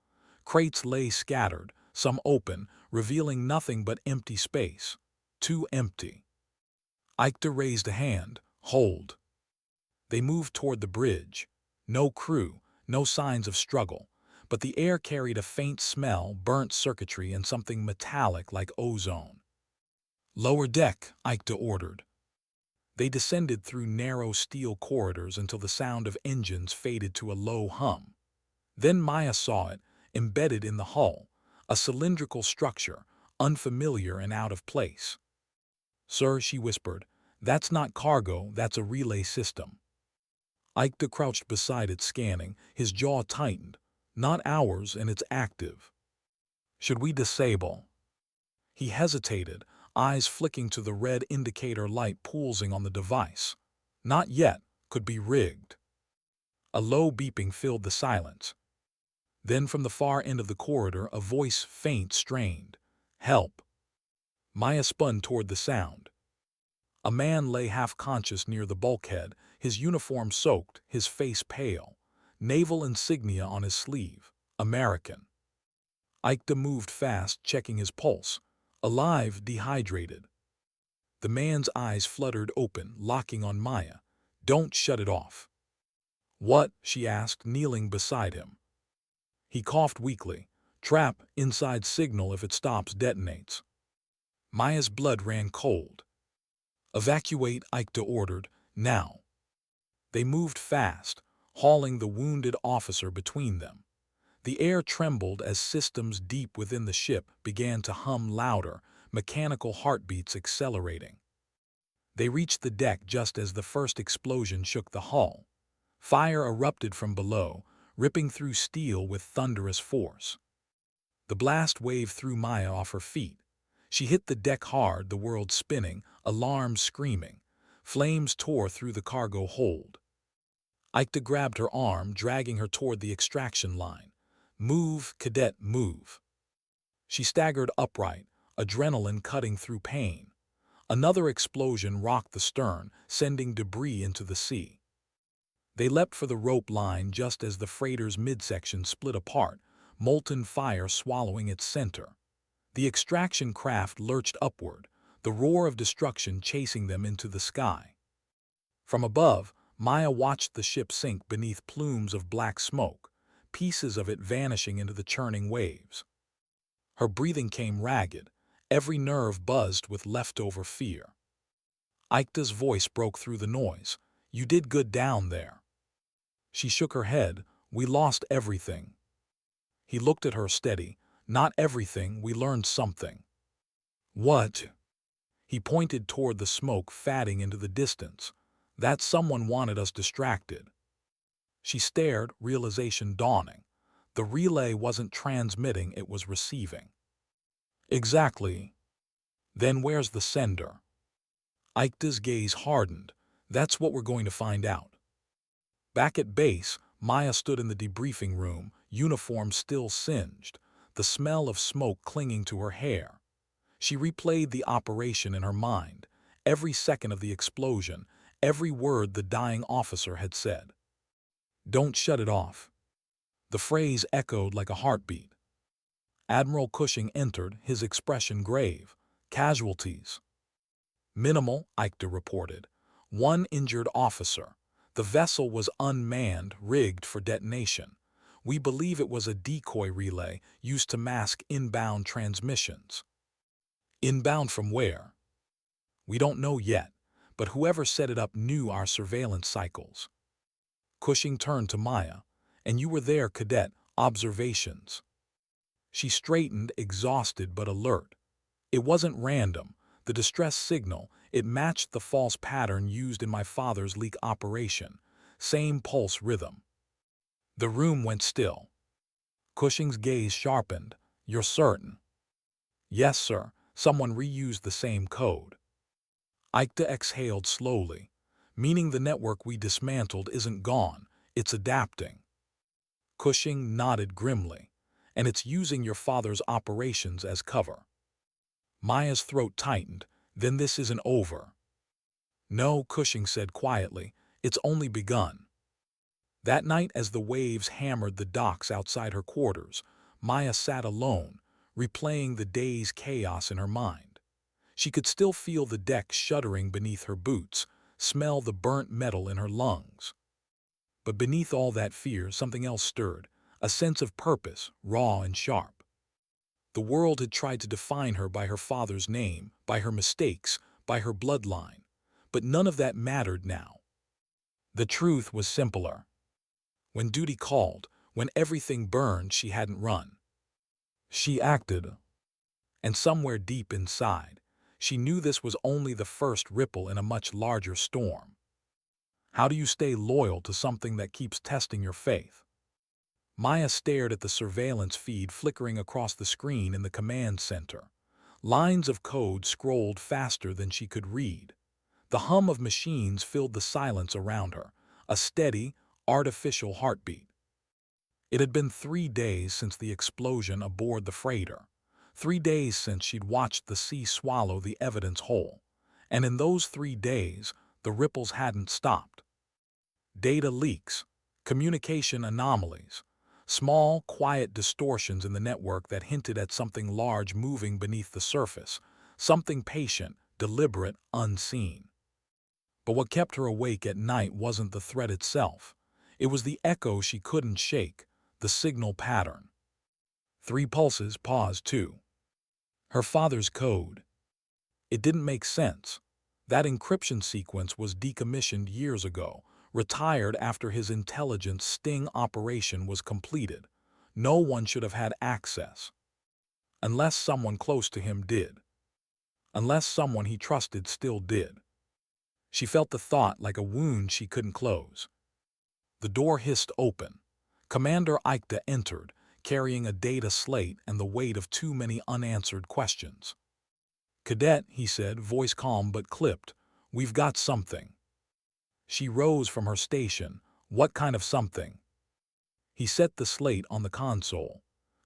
Crates lay scattered, some open, revealing nothing but empty space. Too empty. Ikda raised a hand. Hold. They moved toward the bridge. No crew, no signs of struggle, but the air carried a faint smell, burnt circuitry, and something metallic like ozone. Lower deck, Ikda ordered. They descended through narrow steel corridors until the sound of engines faded to a low hum. Then Maya saw it, embedded in the hull, a cylindrical structure, unfamiliar and out of place. Sir, she whispered, that's not cargo, that's a relay system. Ikda crouched beside it, scanning, his jaw tightened. Not ours, and it's active. Should we disable? He hesitated, eyes flicking to the red indicator light pulsing on the device. Not yet, could be rigged. A low beeping filled the silence. Then from the far end of the corridor, a voice, faint, strained. Help. Maya spun toward the sound. A man lay half-conscious near the bulkhead, his uniform soaked, his face pale. Naval insignia on his sleeve. American. Ikda moved fast, checking his pulse. Alive, dehydrated. The man's eyes fluttered open, locking on Maya. Don't shut it off. What? She asked, kneeling beside him. He coughed weakly. Trap, inside signal, if it stops, detonates. Maya's blood ran cold. Evacuate, Ikda ordered, now. They moved fast, hauling the wounded officer between them. The air trembled as systems deep within the ship began to hum louder, mechanical heartbeats accelerating. They reached the deck just as the first explosion shook the hull. Fire erupted from below, ripping through steel with thunderous force. The blast waved threw Maya off her feet. She hit the deck hard, the world spinning, alarms screaming. Flames tore through the cargo hold. Ikda grabbed her arm, dragging her toward the extraction line. Move, cadet, move. She staggered upright, adrenaline cutting through pain. Another explosion rocked the stern, sending debris into the sea. They leapt for the rope line just as the freighter's midsection split apart, molten fire swallowing its center. The extraction craft lurched upward, the roar of destruction chasing them into the sky. From above, Maya watched the ship sink beneath plumes of black smoke, pieces of it vanishing into the churning waves. Her breathing came ragged, Every nerve buzzed with leftover fear. Ikta's voice broke through the noise. "You did good down there." She shook her head. "We lost everything." He looked at her steady. "Not everything, we learned something." "What?" He pointed toward the smoke fatting into the distance. "That someone wanted us distracted." She stared, realization dawning. The relay wasn't transmitting, it was receiving. "Exactly. Then where's the sender?" Ikta's gaze hardened. "That's what we're going to find out." Back at base, Maya stood in the debriefing room, uniform still singed, the smell of smoke clinging to her hair. She replayed the operation in her mind, every second of the explosion, every word the dying officer had said. "Don't shut it off." The phrase echoed like a heartbeat. Admiral Cushing entered, his expression grave. "Casualties." "Minimal," Ikta reported. "One injured officer. The vessel was unmanned, rigged for detonation. We believe it was a decoy relay used to mask inbound transmissions." "Inbound from where?" "We don't know yet, but whoever set it up knew our surveillance cycles." Cushing turned to Maya. "And you were there, Cadet. Observations." She straightened, exhausted but alert. "It wasn't random. The distress signal, it matched the false pattern used in my father's leak operation. Same pulse rhythm." The room went still. Cushing's gaze sharpened. "You're certain?" "Yes, sir. Someone reused the same code." Ikta exhaled slowly. "Meaning the network we dismantled isn't gone, it's adapting." Cushing nodded grimly. "And it's using your father's operations as cover." Maya's throat tightened. "Then this isn't over." "No," Cushing said quietly. "It's only begun." That night, as the waves hammered the docks outside her quarters, Maya sat alone, replaying the day's chaos in her mind. She could still feel the deck shuddering beneath her boots, smell the burnt metal in her lungs. But beneath all that fear, something else stirred, a sense of purpose, raw and sharp. The world had tried to define her by her father's name, by her mistakes, by her bloodline. But none of that mattered now. The truth was simpler. When duty called, when everything burned, she hadn't run. She acted. And somewhere deep inside, she knew this was only the first ripple in a much larger storm. How do you stay loyal to something that keeps testing your faith? Maya stared at the surveillance feed flickering across the screen in the command center. Lines of code scrolled faster than she could read. The hum of machines filled the silence around her, a steady, artificial heartbeat. It had been 3 days since the explosion aboard the freighter. 3 days since she'd watched the sea swallow the evidence whole. And in those 3 days, the ripples hadn't stopped. Data leaks, communication anomalies, small, quiet distortions in the network that hinted at something large moving beneath the surface, something patient, deliberate, unseen. But what kept her awake at night wasn't the threat itself. It was the echo she couldn't shake, the signal pattern. 3 pulses, pause 2. Her father's code. It didn't make sense. That encryption sequence was decommissioned years ago, retired after his intelligence sting operation was completed. No one should have had access. Unless someone close to him did. Unless someone he trusted still did. She felt the thought like a wound she couldn't close. The door hissed open. Commander Ikta entered, carrying a data slate and the weight of too many unanswered questions. "Cadet," he said, voice calm but clipped, "we've got something." She rose from her station. "What kind of something?" He set the slate on the console,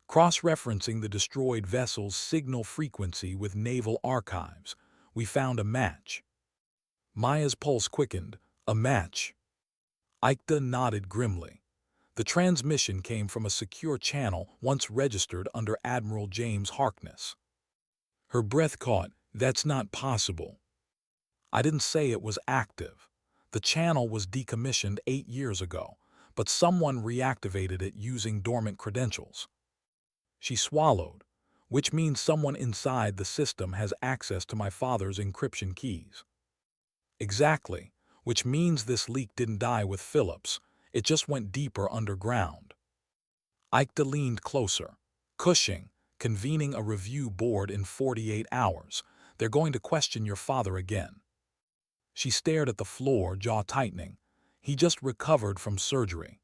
cross-referencing the destroyed vessel's signal frequency with naval archives. "We found a match." Maya's pulse quickened. "A match?" Ikta nodded grimly. The transmission came from a secure channel once registered under Admiral James Harkness. Her breath caught. "That's not possible." "I didn't say it was active. The channel was decommissioned 8 years ago, but someone reactivated it using dormant credentials." She swallowed. which means someone inside the system has access to my father's encryption keys. Exactly, which means this leak didn't die with Phillips, it just went deeper underground. Ikeda leaned closer. Cushing, convening a review board in 48 hours. They're going to question your father again. She stared at the floor, jaw tightening. He just recovered from surgery.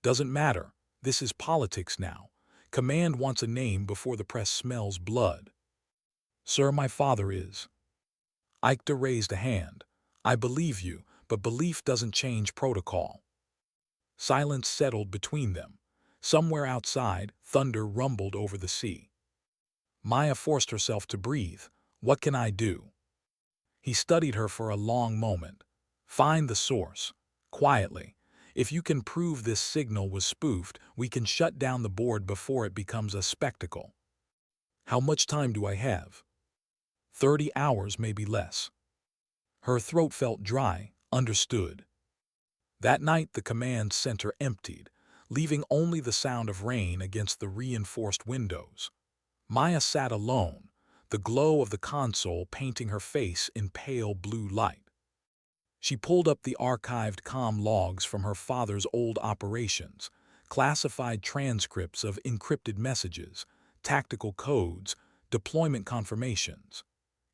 Doesn't matter. This is politics now. Command wants a name before the press smells blood. Sir, my father is. Ikeda raised a hand. I believe you, but belief doesn't change protocol. Silence settled between them. Somewhere outside, thunder rumbled over the sea. Maya forced herself to breathe. What can I do? He studied her for a long moment. Find the source. Quietly. If you can prove this signal was spoofed, we can shut down the board before it becomes a spectacle. How much time do I have? 30 hours, maybe less. Her throat felt dry. Understood. That night the command center emptied, leaving only the sound of rain against the reinforced windows. Maya sat alone, the glow of the console painting her face in pale blue light. She pulled up the archived comm logs from her father's old operations, classified transcripts of encrypted messages, tactical codes, deployment confirmations.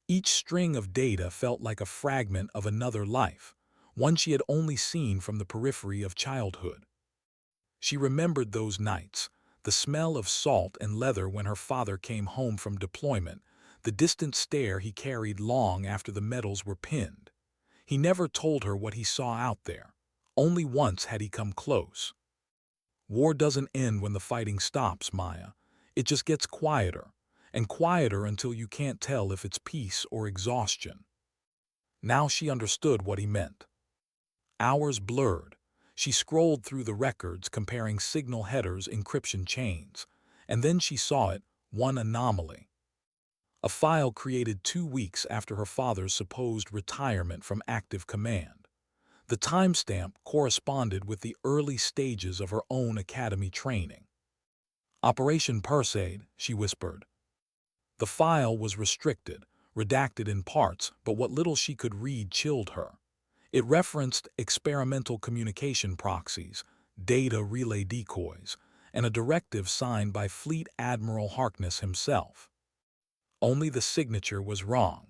Each string of data felt like a fragment of another life, one she had only seen from the periphery of childhood. She remembered those nights, the smell of salt and leather when her father came home from deployment, the distant stare he carried long after the medals were pinned. He never told her what he saw out there. Only once had he come close. War doesn't end when the fighting stops, Maya. It just gets quieter, and quieter until you can't tell if it's peace or exhaustion. Now she understood what he meant. Hours blurred. She scrolled through the records comparing signal headers, encryption chains, and then she saw it, one anomaly. A file created 2 weeks after her father's supposed retirement from active command. The timestamp corresponded with the early stages of her own academy training. Operation Perseid, she whispered. The file was restricted, redacted in parts, but what little she could read chilled her. It referenced experimental communication proxies, data relay decoys, and a directive signed by Fleet Admiral Harkness himself. Only the signature was wrong.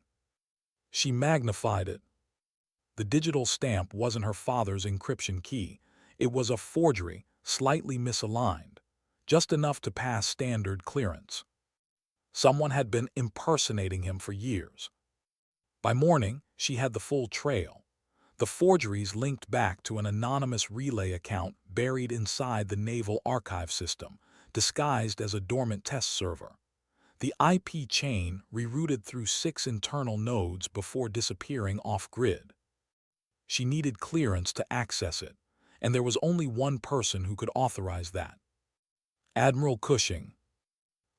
She magnified it. The digital stamp wasn't her father's encryption key. It was a forgery, slightly misaligned, just enough to pass standard clearance. Someone had been impersonating him for years. By morning, she had the full trail. The forgeries linked back to an anonymous relay account buried inside the Naval Archive system, disguised as a dormant test server. The IP chain rerouted through 6 internal nodes before disappearing off-grid. She needed clearance to access it, and there was only one person who could authorize that. Admiral Cushing.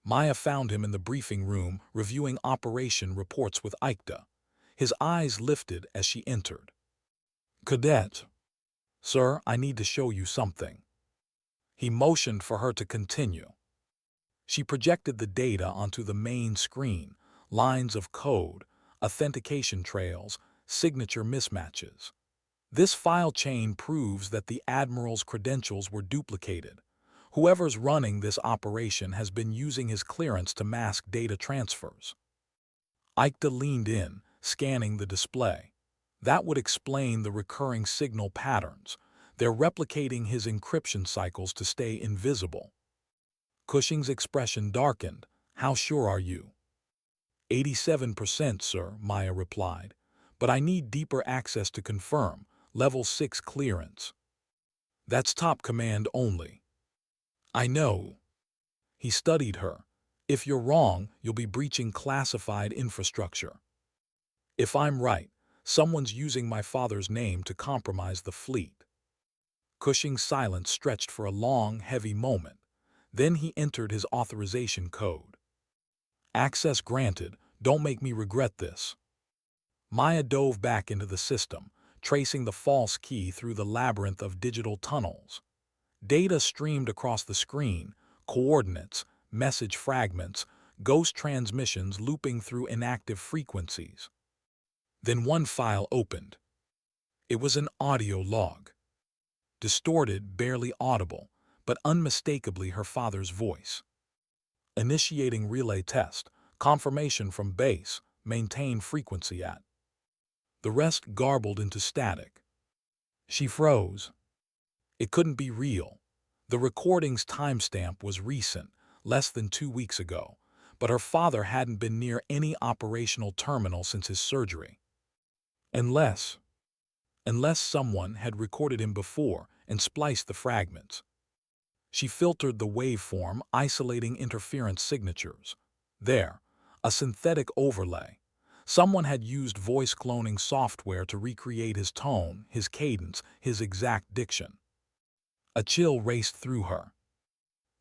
Maya found him in the briefing room reviewing operation reports with Ikeda. His eyes lifted as she entered. Cadet. Sir, I need to show you something. He motioned for her to continue. She projected the data onto the main screen, lines of code, authentication trails, signature mismatches. This file chain proves that the Admiral's credentials were duplicated. Whoever's running this operation has been using his clearance to mask data transfers. Ikeda leaned in, scanning the display. That would explain the recurring signal patterns. They're replicating his encryption cycles to stay invisible. Cushing's expression darkened. How sure are you? 87%, sir, Maya replied. But I need deeper access to confirm. Level 6 clearance. That's top command only. I know. He studied her. If you're wrong, you'll be breaching classified infrastructure. If I'm right, someone's using my father's name to compromise the fleet. Cushing's silence stretched for a long, heavy moment. Then he entered his authorization code. Access granted. Don't make me regret this. Maya dove back into the system, tracing the false key through the labyrinth of digital tunnels. Data streamed across the screen, coordinates, message fragments, ghost transmissions looping through inactive frequencies. Then one file opened. It was an audio log. Distorted, barely audible, but unmistakably her father's voice. Initiating relay test. Confirmation from base. Maintain frequency at. The rest garbled into static. She froze. It couldn't be real. The recording's timestamp was recent, less than 2 weeks ago, but her father hadn't been near any operational terminal since his surgery. Unless someone had recorded him before and spliced the fragments. She filtered the waveform, isolating interference signatures. There, a synthetic overlay. Someone had used voice cloning software to recreate his tone, his cadence, his exact diction. A chill raced through her.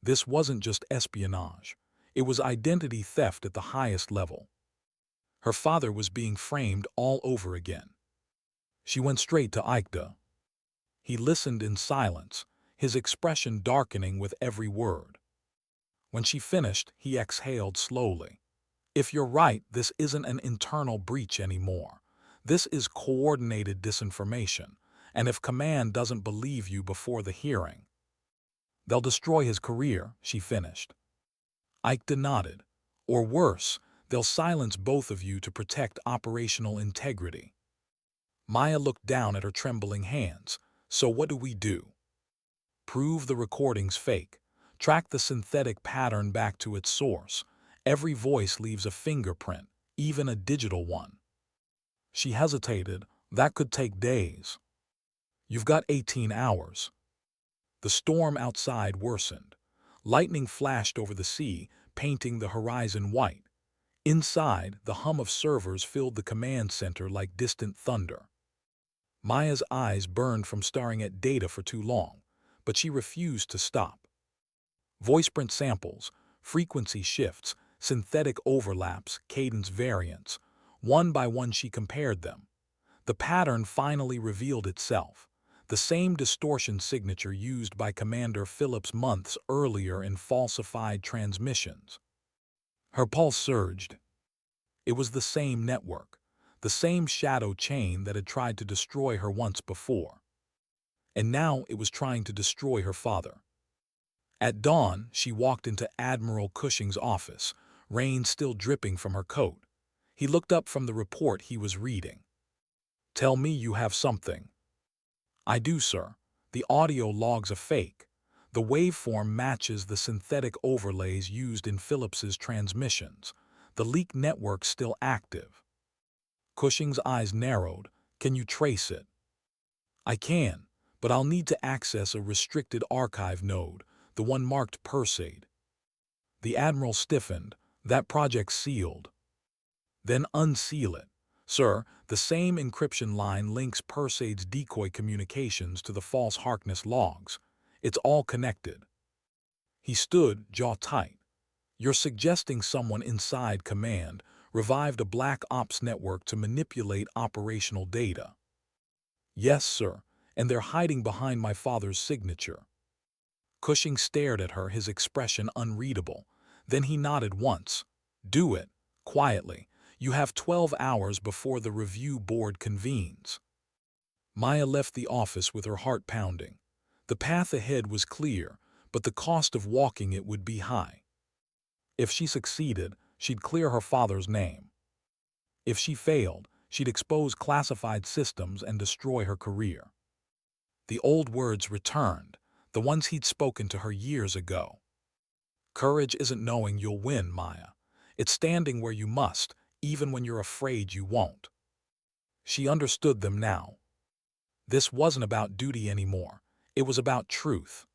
This wasn't just espionage. It was identity theft at the highest level. Her father was being framed all over again. She went straight to Ikeda. He listened in silence, his expression darkening with every word. When she finished, he exhaled slowly. If you're right, this isn't an internal breach anymore. This is coordinated disinformation, and if Command doesn't believe you before the hearing, they'll destroy his career, she finished. Ikeda nodded. Or worse, they'll silence both of you to protect operational integrity. Maya looked down at her trembling hands. So what do we do? Prove the recording's fake. Track the synthetic pattern back to its source. Every voice leaves a fingerprint, even a digital one. She hesitated. That could take days. You've got 18 hours. The storm outside worsened. Lightning flashed over the sea, painting the horizon white. Inside, the hum of servers filled the command center like distant thunder. Maya's eyes burned from staring at data for too long, but she refused to stop. Voiceprint samples, frequency shifts, synthetic overlaps, cadence variants. One by one she compared them. The pattern finally revealed itself. The same distortion signature used by Commander Phillips months earlier in falsified transmissions. Her pulse surged. It was the same network, the same shadow chain that had tried to destroy her once before. And now it was trying to destroy her father. At dawn, she walked into Admiral Cushing's office, rain still dripping from her coat. He looked up from the report he was reading. Tell me you have something. I do, sir. The audio log's a fake. The waveform matches the synthetic overlays used in Phillips's transmissions. The leak network's still active. Cushing's eyes narrowed. Can you trace it? I can, but I'll need to access a restricted archive node, the one marked Perseid. The Admiral stiffened. That project's sealed. Then unseal it. Sir, the same encryption line links Perseid's decoy communications to the false Harkness logs. It's all connected. He stood, jaw tight. You're suggesting someone inside Command revived a black ops network to manipulate operational data. Yes, sir, and they're hiding behind my father's signature. Cushing stared at her, his expression unreadable. Then he nodded once. Do it, quietly. You have 12 hours before the review board convenes. Maya left the office with her heart pounding. The path ahead was clear, but the cost of walking it would be high. If she succeeded, she'd clear her father's name. If she failed, she'd expose classified systems and destroy her career. The old words returned, the ones he'd spoken to her years ago. Courage isn't knowing you'll win, Maya. It's standing where you must, even when you're afraid you won't. She understood them now. This wasn't about duty anymore. It was about truth.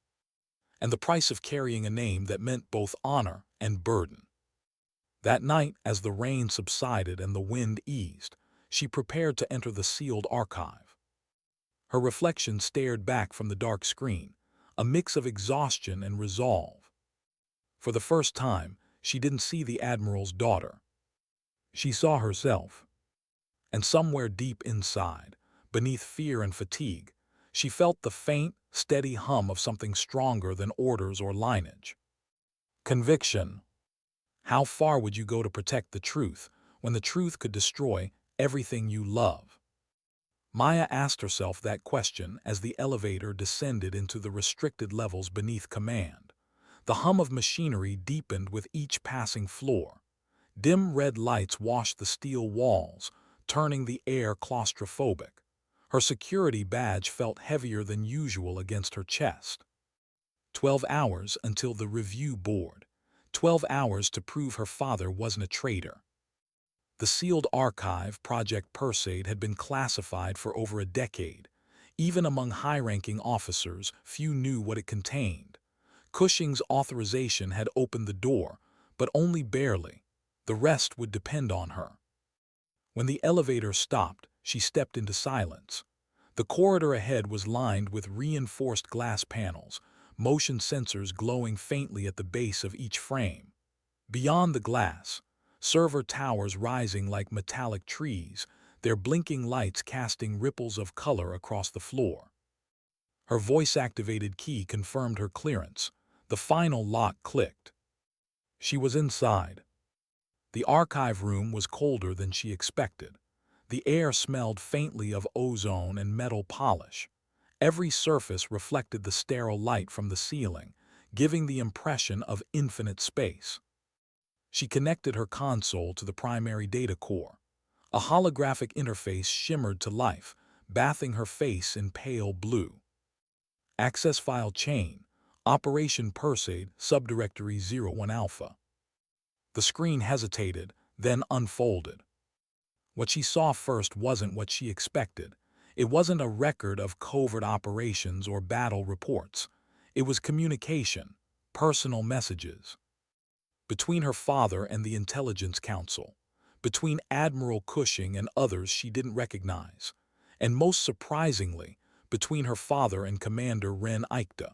And the price of carrying a name that meant both honor and burden. That night, as the rain subsided and the wind eased, she prepared to enter the sealed archive. Her reflection stared back from the dark screen, a mix of exhaustion and resolve. For the first time, she didn't see the Admiral's daughter. She saw herself. And somewhere deep inside, beneath fear and fatigue, she felt the faint, steady hum of something stronger than orders or lineage. Conviction. How far would you go to protect the truth when the truth could destroy everything you love? Maya asked herself that question as the elevator descended into the restricted levels beneath command. The hum of machinery deepened with each passing floor. Dim red lights washed the steel walls, turning the air claustrophobic. Her security badge felt heavier than usual against her chest. 12 hours until the review board. 12 hours to prove her father wasn't a traitor. The sealed archive, Project Perseid, had been classified for over a decade. Even among high-ranking officers, few knew what it contained. Cushing's authorization had opened the door, but only barely. The rest would depend on her. When the elevator stopped, she stepped into silence. The corridor ahead was lined with reinforced glass panels, motion sensors glowing faintly at the base of each frame. Beyond the glass, server towers rising like metallic trees, their blinking lights casting ripples of color across the floor. Her voice-activated key confirmed her clearance. The final lock clicked. She was inside. The archive room was colder than she expected. The air smelled faintly of ozone and metal polish. Every surface reflected the sterile light from the ceiling, giving the impression of infinite space. She connected her console to the primary data core. A holographic interface shimmered to life, bathing her face in pale blue. Access file chain, Operation Perseid, Subdirectory 01 Alpha. The screen hesitated, then unfolded. What she saw first wasn't what she expected. It wasn't a record of covert operations or battle reports. It was communication, personal messages. Between her father and the Intelligence Council, between Admiral Cushing and others she didn't recognize, and most surprisingly, between her father and Commander Ren Aikta.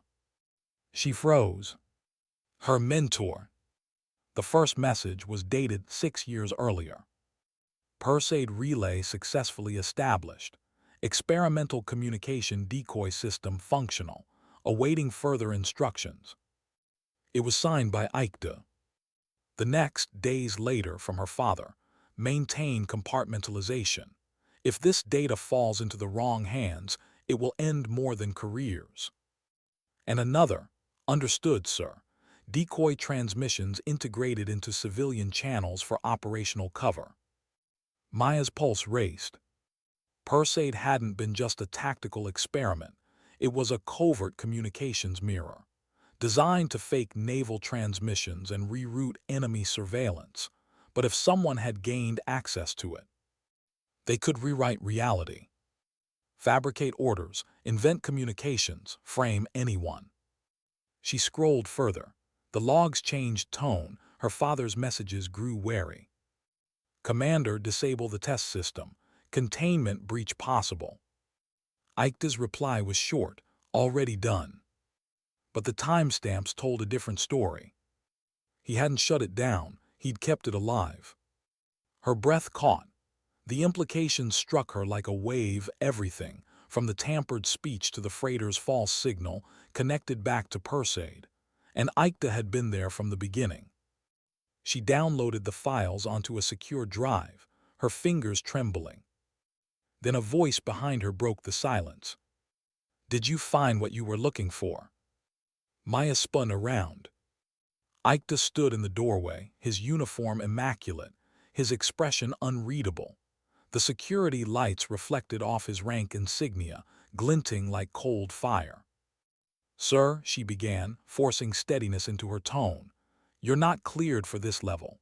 She froze. Her mentor. The first message was dated 6 years earlier. Perseid relay successfully established. Experimental communication decoy system functional, awaiting further instructions. It was signed by Aikta. The next, days later, from her father, maintain compartmentalization. If this data falls into the wrong hands, it will end more than careers. And another, understood, sir. Decoy transmissions integrated into civilian channels for operational cover. Maya's pulse raced. Perseid hadn't been just a tactical experiment. It was a covert communications mirror, designed to fake naval transmissions and reroute enemy surveillance. But if someone had gained access to it, they could rewrite reality, fabricate orders, invent communications, frame anyone. She scrolled further. The logs changed tone. Her father's messages grew wary. Commander, disable the test system. Containment breach possible. Aikta's reply was short, already done. But the timestamps told a different story. He hadn't shut it down, he'd kept it alive. Her breath caught. The implications struck her like a wave. Everything, from the tampered speech to the freighter's false signal, connected back to Perseid. And Aikta had been there from the beginning. She downloaded the files onto a secure drive, her fingers trembling. Then a voice behind her broke the silence. "Did you find what you were looking for?" Maya spun around. Aikta stood in the doorway, his uniform immaculate, his expression unreadable. The security lights reflected off his rank insignia, glinting like cold fire. "Sir," she began, forcing steadiness into her tone, "you're not cleared for this level."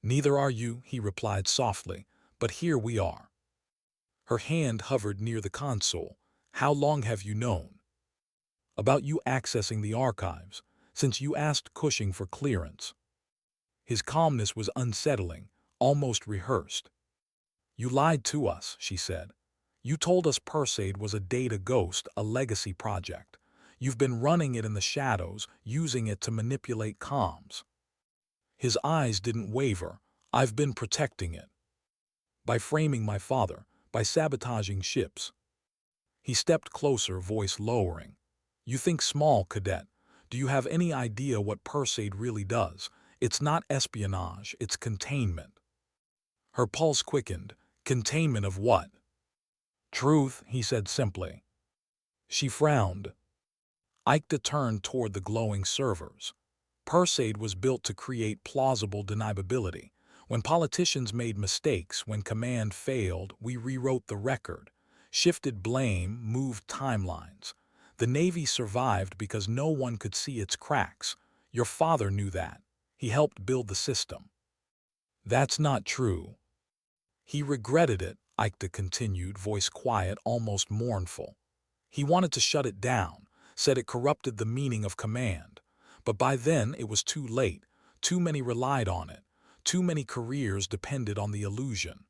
"Neither are you," he replied softly, "but here we are." Her hand hovered near the console. "How long have you known?" "About you accessing the archives, since you asked Cushing for clearance." His calmness was unsettling, almost rehearsed. "You lied to us," she said. "You told us Perseid was a data ghost, a legacy project. You've been running it in the shadows, using it to manipulate comms." His eyes didn't waver. "I've been protecting it. By framing my father, by sabotaging ships." He stepped closer, voice lowering. "You think small, cadet. Do you have any idea what Perseid really does? It's not espionage, it's containment. Her pulse quickened. Containment of what? Truth, he said simply. She frowned. Ikeda turned toward the glowing servers. Perseid was built to create plausible deniability. When politicians made mistakes, when command failed, we rewrote the record, shifted blame, moved timelines. The Navy survived because no one could see its cracks. Your father knew that. He helped build the system. That's not true. He regretted it, Ikeda continued, voice quiet, almost mournful. He wanted to shut it down, said it corrupted the meaning of command. But by then it was too late. Too many relied on it. Too many careers depended on the illusion.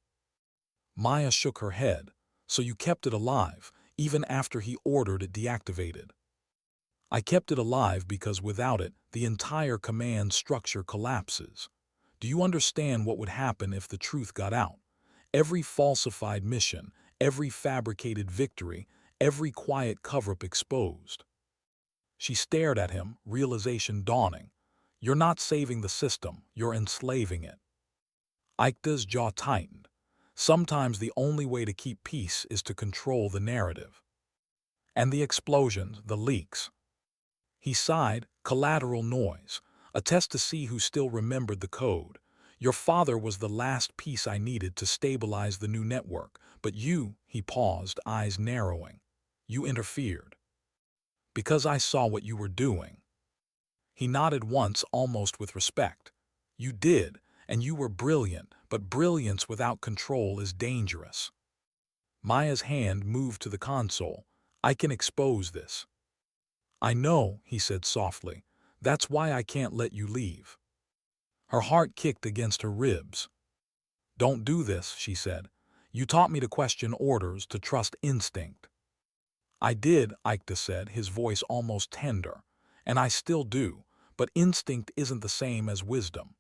Maya shook her head. So you kept it alive, even after he ordered it deactivated. I kept it alive because without it, the entire command structure collapses. Do you understand what would happen if the truth got out? Every falsified mission, every fabricated victory, every quiet cover-up exposed. She stared at him, realization dawning. You're not saving the system, you're enslaving it. Ikeda's jaw tightened. Sometimes the only way to keep peace is to control the narrative. And the explosions, the leaks. He sighed, collateral noise, a test to see who still remembered the code. Your father was the last piece I needed to stabilize the new network, but you, he paused, eyes narrowing. You interfered. Because I saw what you were doing. He nodded once, almost with respect. You did, and you were brilliant, but brilliance without control is dangerous. Maya's hand moved to the console. I can expose this. I know, he said softly. That's why I can't let you leave. Her heart kicked against her ribs. Don't do this, she said. You taught me to question orders, to trust instinct. I did, Ikeda said, his voice almost tender. And I still do, but instinct isn't the same as wisdom.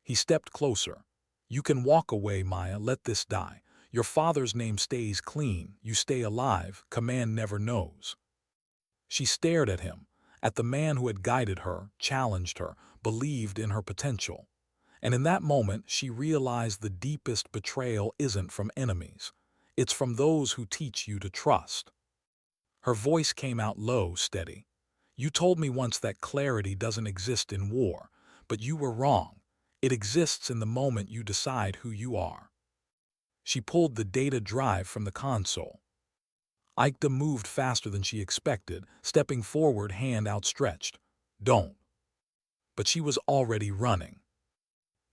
He stepped closer. You can walk away, Maya, let this die. Your father's name stays clean, you stay alive, command never knows. She stared at him, at the man who had guided her, challenged her, believed in her potential. And in that moment, she realized the deepest betrayal isn't from enemies. It's from those who teach you to trust. Her voice came out low, steady. You told me once that clarity doesn't exist in war, but you were wrong. It exists in the moment you decide who you are. She pulled the data drive from the console. Ikeda moved faster than she expected, stepping forward, hand outstretched. Don't. But she was already running.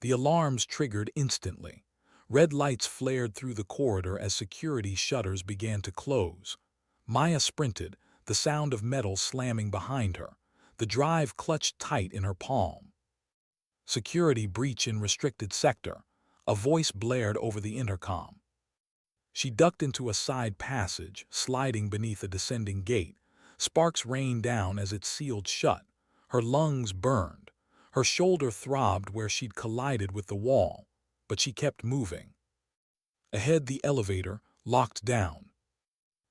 The alarms triggered instantly. Red lights flared through the corridor as security shutters began to close. Maya sprinted, the sound of metal slamming behind her. The drive clutched tight in her palm. Security breach in restricted sector. A voice blared over the intercom. She ducked into a side passage, sliding beneath a descending gate. Sparks rained down as it sealed shut. Her lungs burned. Her shoulder throbbed where she'd collided with the wall, but she kept moving. Ahead, the elevator locked down.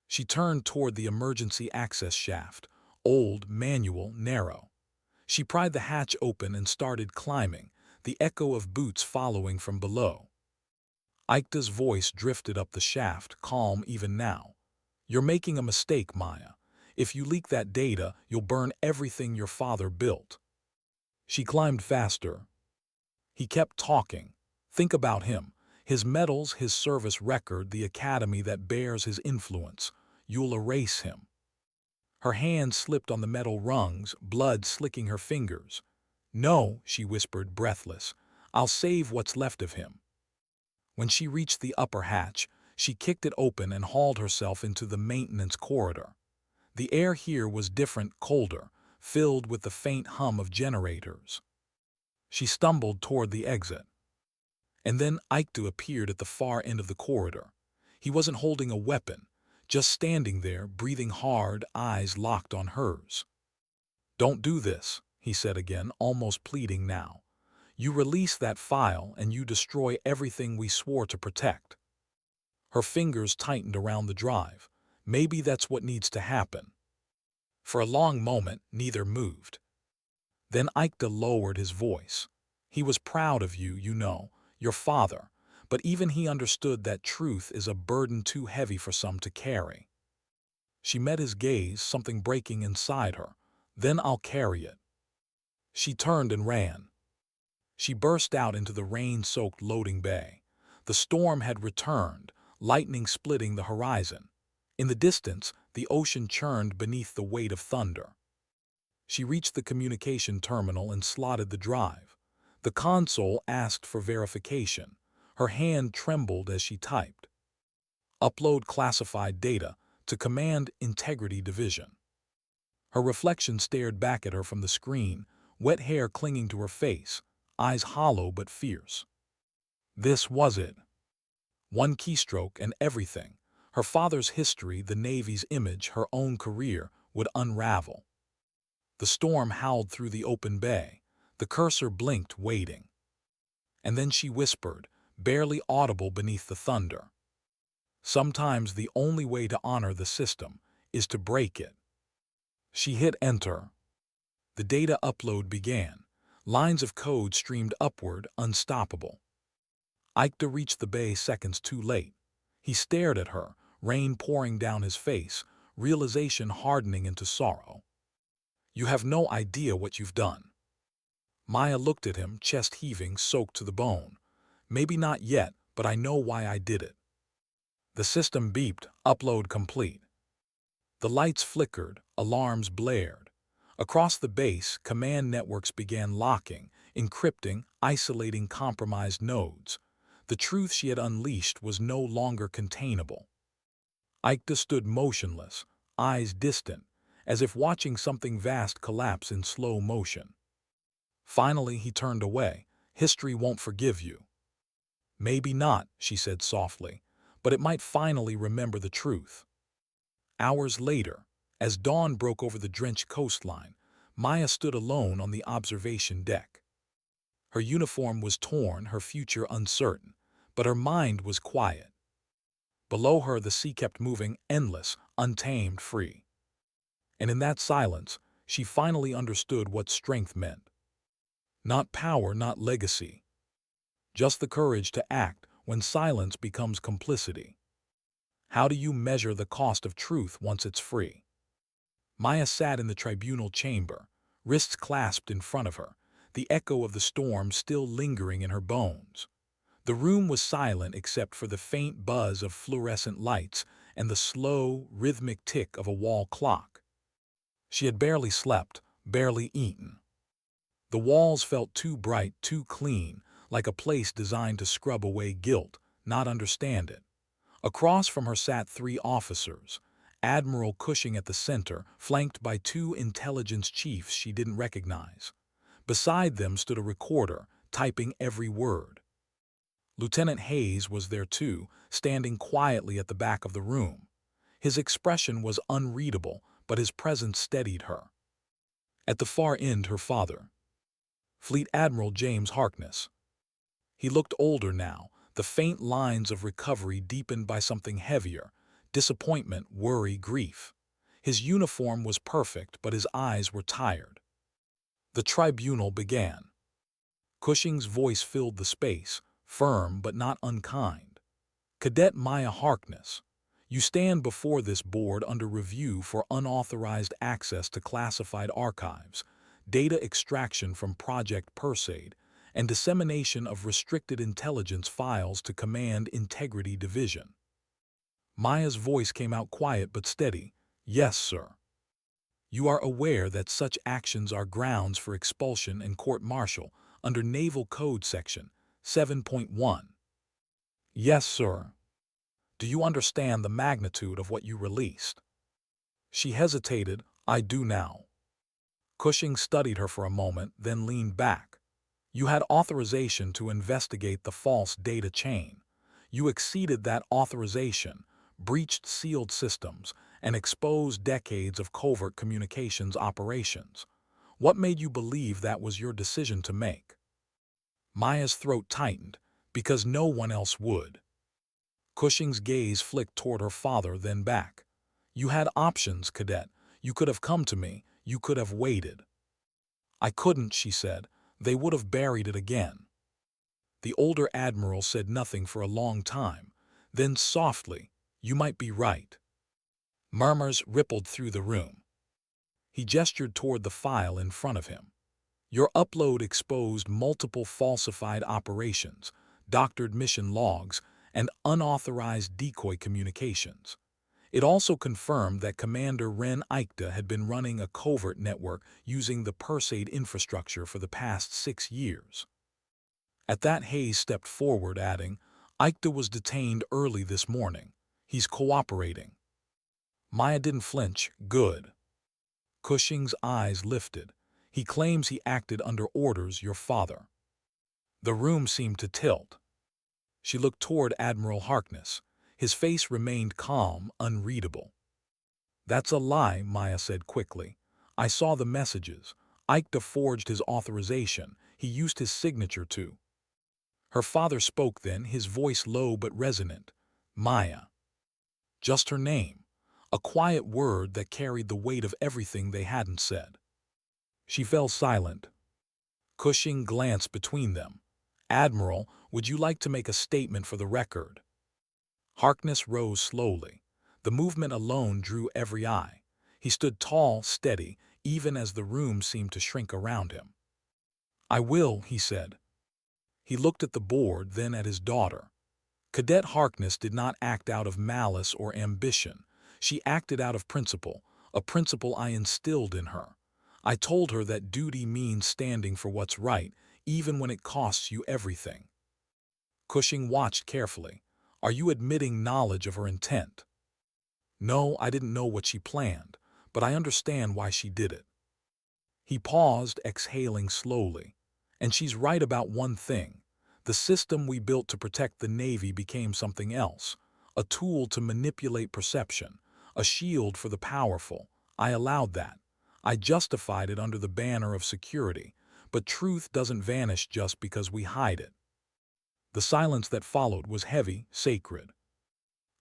She turned toward the emergency access shaft, old, manual, narrow. She pried the hatch open and started climbing, the echo of boots following from below. Ikeda's voice drifted up the shaft, calm even now. You're making a mistake, Maya. If you leak that data, you'll burn everything your father built. She climbed faster. He kept talking. Think about him. His medals, his service record, the academy that bears his influence. You'll erase him. Her hand slipped on the metal rungs, blood slicking her fingers. No, she whispered, breathless. I'll save what's left of him. When she reached the upper hatch, she kicked it open and hauled herself into the maintenance corridor. The air here was different, colder, filled with the faint hum of generators. She stumbled toward the exit. And then Ikeda appeared at the far end of the corridor. He wasn't holding a weapon, just standing there, breathing hard, eyes locked on hers. Don't do this, he said again, almost pleading now. You release that file and you destroy everything we swore to protect. Her fingers tightened around the drive. Maybe that's what needs to happen. For a long moment, neither moved. Then Ikeda lowered his voice. He was proud of you, your father, but even he understood that truth is a burden too heavy for some to carry. She met his gaze, something breaking inside her. Then I'll carry it. She turned and ran. She burst out into the rain-soaked loading bay. The storm had returned, lightning splitting the horizon. In the distance, the ocean churned beneath the weight of thunder. She reached the communication terminal and slotted the drive. The console asked for verification. Her hand trembled as she typed. Upload classified data to Command Integrity Division. Her reflection stared back at her from the screen, wet hair clinging to her face, eyes hollow but fierce. This was it. One keystroke and everything. Her father's history, the Navy's image, her own career, would unravel. The storm howled through the open bay. The cursor blinked, waiting. And then she whispered, barely audible beneath the thunder. Sometimes the only way to honor the system is to break it. She hit enter. The data upload began. Lines of code streamed upward, unstoppable. Ikeda reached the bay seconds too late. He stared at her, rain pouring down his face, realization hardening into sorrow. You have no idea what you've done. Maya looked at him, chest heaving, soaked to the bone. Maybe not yet, but I know why I did it. The system beeped, upload complete. The lights flickered, alarms blared. Across the base, command networks began locking, encrypting, isolating compromised nodes. The truth she had unleashed was no longer containable. Ikeda stood motionless, eyes distant, as if watching something vast collapse in slow motion. Finally, he turned away. History won't forgive you. Maybe not, she said softly, but it might finally remember the truth. Hours later, as dawn broke over the drenched coastline, Maya stood alone on the observation deck. Her uniform was torn, her future uncertain, but her mind was quiet. Below her, the sea kept moving, endless, untamed, free. And in that silence, she finally understood what strength meant. Not power, not legacy. Just the courage to act when silence becomes complicity. How do you measure the cost of truth once it's free? Maya sat in the tribunal chamber, wrists clasped in front of her, the echo of the storm still lingering in her bones. The room was silent except for the faint buzz of fluorescent lights and the slow, rhythmic tick of a wall clock. She had barely slept, barely eaten. The walls felt too bright, too clean, like a place designed to scrub away guilt, not understand it. Across from her sat 3 officers, Admiral Cushing at the center, flanked by 2 intelligence chiefs she didn't recognize. Beside them stood a recorder, typing every word. Lieutenant Hayes was there too, standing quietly at the back of the room. His expression was unreadable, but his presence steadied her. At the far end, her father, Fleet Admiral James Harkness. He looked older now, the faint lines of recovery deepened by something heavier, disappointment, worry, grief. His uniform was perfect, but his eyes were tired. The tribunal began. Cushing's voice filled the space, firm but not unkind. Cadet Maya Harkness, you stand before this board under review for unauthorized access to classified archives, data extraction from Project Perseid, and dissemination of restricted intelligence files to Command Integrity Division. Maya's voice came out quiet but steady. Yes, sir. You are aware that such actions are grounds for expulsion and court-martial under Naval Code Section 7.1. Yes, sir. Do you understand the magnitude of what you released? She hesitated. I do now. Cushing studied her for a moment, then leaned back. You had authorization to investigate the false data chain. You exceeded that authorization, breached sealed systems, and exposed decades of covert communications operations. What made you believe that was your decision to make? Maya's throat tightened, because no one else would. Cushing's gaze flicked toward her father, then back. You had options, Cadet. You could have come to me. You could have waited. I couldn't, she said. They would have buried it again. The older Admiral said nothing for a long time. Then softly, "You might be right." Murmurs rippled through the room. He gestured toward the file in front of him. "Your upload exposed multiple falsified operations, doctored mission logs, and unauthorized decoy communications. It also confirmed that Commander Ren Aikta had been running a covert network using the Perseid infrastructure for the past 6 years." At that, Hayes stepped forward, adding, "Aikta was detained early this morning. He's cooperating." Maya didn't flinch. "Good." Cushing's eyes lifted. "He claims he acted under orders, your father." The room seemed to tilt. She looked toward Admiral Harkness. His face remained calm, unreadable. "That's a lie," Maya said quickly. "I saw the messages. Aikta forged his authorization. He used his signature too." Her father spoke then, his voice low but resonant. "Maya." Just her name. A quiet word that carried the weight of everything they hadn't said. She fell silent. Cushing glanced between them. "Admiral, would you like to make a statement for the record?" Harkness rose slowly. The movement alone drew every eye. He stood tall, steady, even as the room seemed to shrink around him. "I will," he said. He looked at the board, then at his daughter. Cadet Harkness did not act out of malice or ambition. She acted out of principle, a principle I instilled in her. I told her that duty means standing for what's right, even when it costs you everything." Cushing watched carefully. "Are you admitting knowledge of her intent?" "No, I didn't know what she planned, but I understand why she did it." He paused, exhaling slowly. "And she's right about one thing. The system we built to protect the Navy became something else, a tool to manipulate perception, a shield for the powerful. I allowed that. I justified it under the banner of security, but truth doesn't vanish just because we hide it." The silence that followed was heavy, sacred.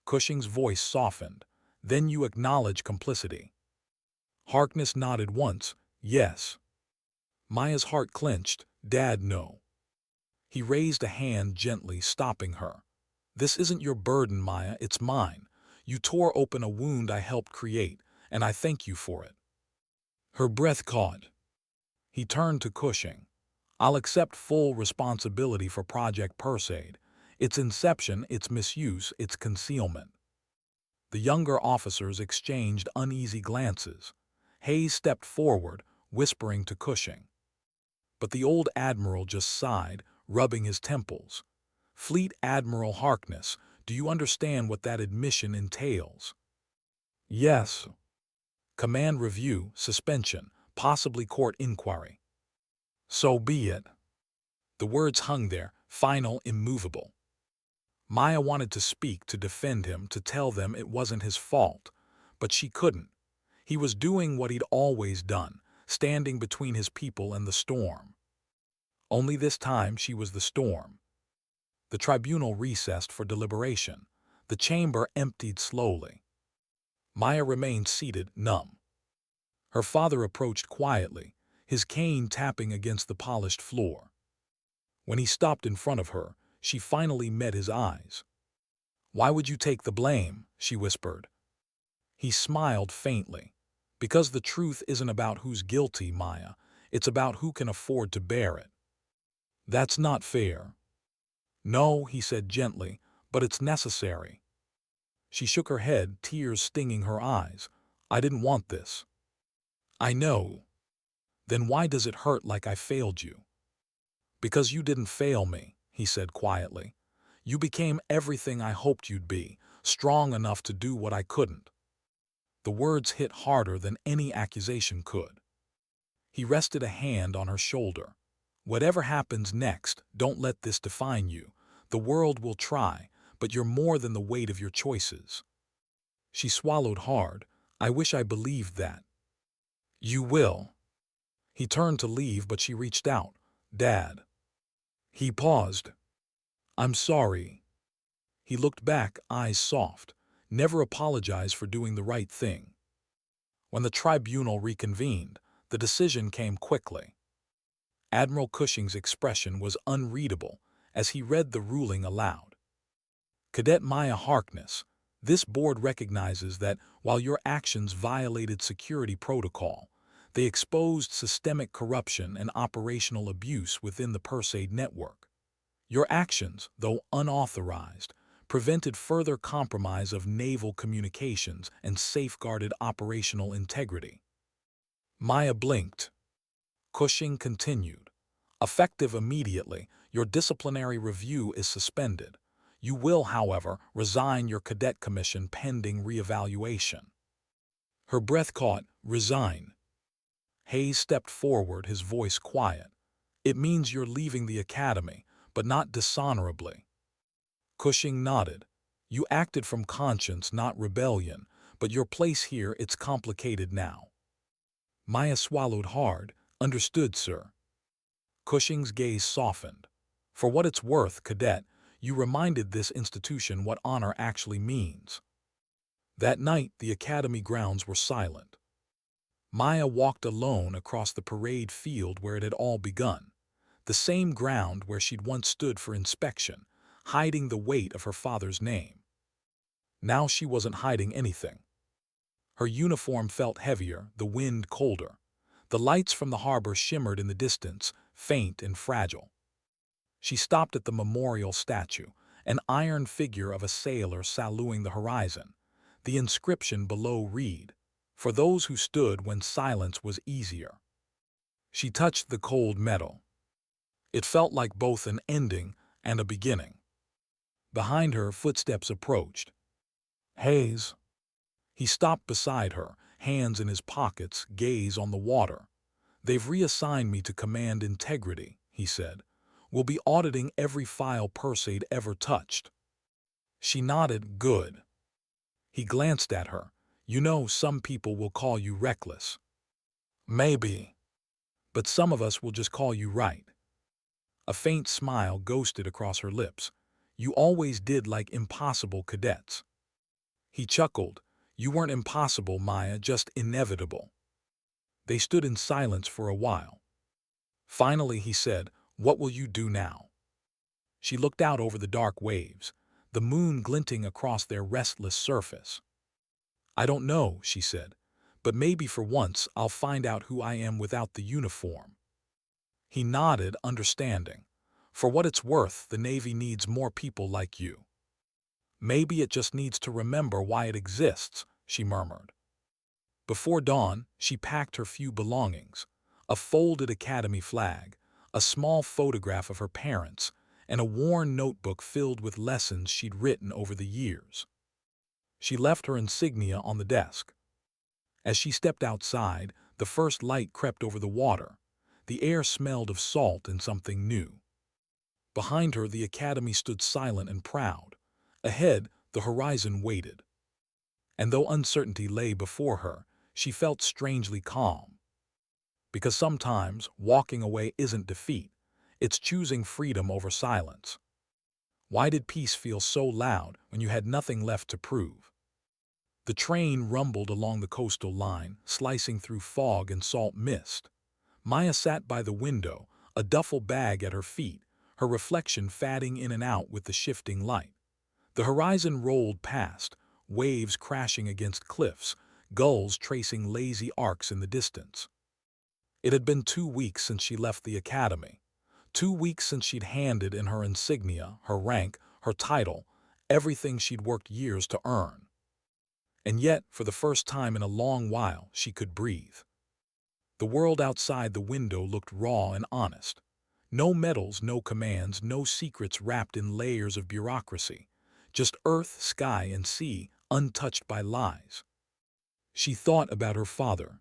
Cushing's voice softened. "Then you acknowledge complicity?" Harkness nodded once. "Yes." Maya's heart clenched. "Dad, no." He raised a hand gently, stopping her. "This isn't your burden, Maya, it's mine. You tore open a wound I helped create, and I thank you for it." Her breath caught. He turned to Cushing. "I'll accept full responsibility for Project Perseid. Its inception, its misuse, its concealment." The younger officers exchanged uneasy glances. Hayes stepped forward, whispering to Cushing. But the old Admiral just sighed, rubbing his temples. "Fleet Admiral Harkness, do you understand what that admission entails?" "Yes." "Command review, suspension, possibly court inquiry." "So be it." The words hung there, final, immovable. Maya wanted to speak, to defend him, to tell them it wasn't his fault. But she couldn't. He was doing what he'd always done, standing between his people and the storm. Only this time she was the storm. The tribunal recessed for deliberation. The chamber emptied slowly. Maya remained seated, numb. Her father approached quietly, his cane tapping against the polished floor. When he stopped in front of her, she finally met his eyes. "Why would you take the blame?" she whispered. He smiled faintly. "Because the truth isn't about who's guilty, Maya. It's about who can afford to bear it." "That's not fair." "No," he said gently, "but it's necessary." She shook her head, tears stinging her eyes. "I didn't want this." "I know." "Then why does it hurt like I failed you?" "Because you didn't fail me," he said quietly. "You became everything I hoped you'd be, strong enough to do what I couldn't." The words hit harder than any accusation could. He rested a hand on her shoulder. "Whatever happens next, don't let this define you. The world will try, but you're more than the weight of your choices." She swallowed hard. "I wish I believed that." "You will." He turned to leave, but she reached out. "Dad." He paused. "I'm sorry." He looked back, eyes soft. "Never apologize for doing the right thing." When the tribunal reconvened, the decision came quickly. Admiral Cushing's expression was unreadable as he read the ruling aloud. Cadet Maya Harkness, this board recognizes that while your actions violated security protocol, they exposed systemic corruption and operational abuse within the Perseid network. Your actions, though unauthorized, prevented further compromise of naval communications and safeguarded operational integrity. Maya blinked. Cushing continued. Effective immediately, your disciplinary review is suspended. You will, however, resign your cadet commission pending reevaluation. Her breath caught. Resign. Hayes stepped forward, his voice quiet. It means you're leaving the academy, but not dishonorably. Cushing nodded. You acted from conscience, not rebellion, but your place here, it's complicated now. Maya swallowed hard. Understood, sir. Cushing's gaze softened. For what it's worth, cadet, you reminded this institution what honor actually means. That night, the academy grounds were silent. Maya walked alone across the parade field where it had all begun, the same ground where she'd once stood for inspection, hiding the weight of her father's name. Now she wasn't hiding anything. Her uniform felt heavier, the wind colder. The lights from the harbor shimmered in the distance, faint and fragile. She stopped at the memorial statue, an iron figure of a sailor saluting the horizon. The inscription below read, "For those who stood when silence was easier." She touched the cold metal. It felt like both an ending and a beginning. Behind her, footsteps approached. Hayes. He stopped beside her, hands in his pockets, gaze on the water. They've reassigned me to command integrity, he said. We'll be auditing every file Perseid ever touched. She nodded. Good. He glanced at her. You know, some people will call you reckless. Maybe. But some of us will just call you right. A faint smile ghosted across her lips. You always did like impossible cadets. He chuckled. You weren't impossible, Maya, just inevitable. They stood in silence for a while. Finally, he said, What will you do now? She looked out over the dark waves, the moon glinting across their restless surface. I don't know, she said, but maybe for once I'll find out who I am without the uniform. He nodded, understanding. For what it's worth, the Navy needs more people like you. Maybe it just needs to remember why it exists, she murmured. Before dawn, she packed her few belongings, a folded academy flag, a small photograph of her parents, and a worn notebook filled with lessons she'd written over the years. She left her insignia on the desk. As she stepped outside, the first light crept over the water. The air smelled of salt and something new. Behind her, the academy stood silent and proud. Ahead, the horizon waited. And though uncertainty lay before her, she felt strangely calm. Because sometimes walking away isn't defeat, it's choosing freedom over silence. Why did peace feel so loud when you had nothing left to prove? The train rumbled along the coastal line, slicing through fog and salt mist. Maya sat by the window, a duffel bag at her feet, her reflection fading in and out with the shifting light. The horizon rolled past, waves crashing against cliffs, gulls tracing lazy arcs in the distance. It had been 2 weeks since she left the academy. 2 weeks since she'd handed in her insignia, her rank, her title, everything she'd worked years to earn. And yet, for the first time in a long while, she could breathe. The world outside the window looked raw and honest. No medals, no commands, no secrets wrapped in layers of bureaucracy. Just earth, sky, and sea, untouched by lies. She thought about her father.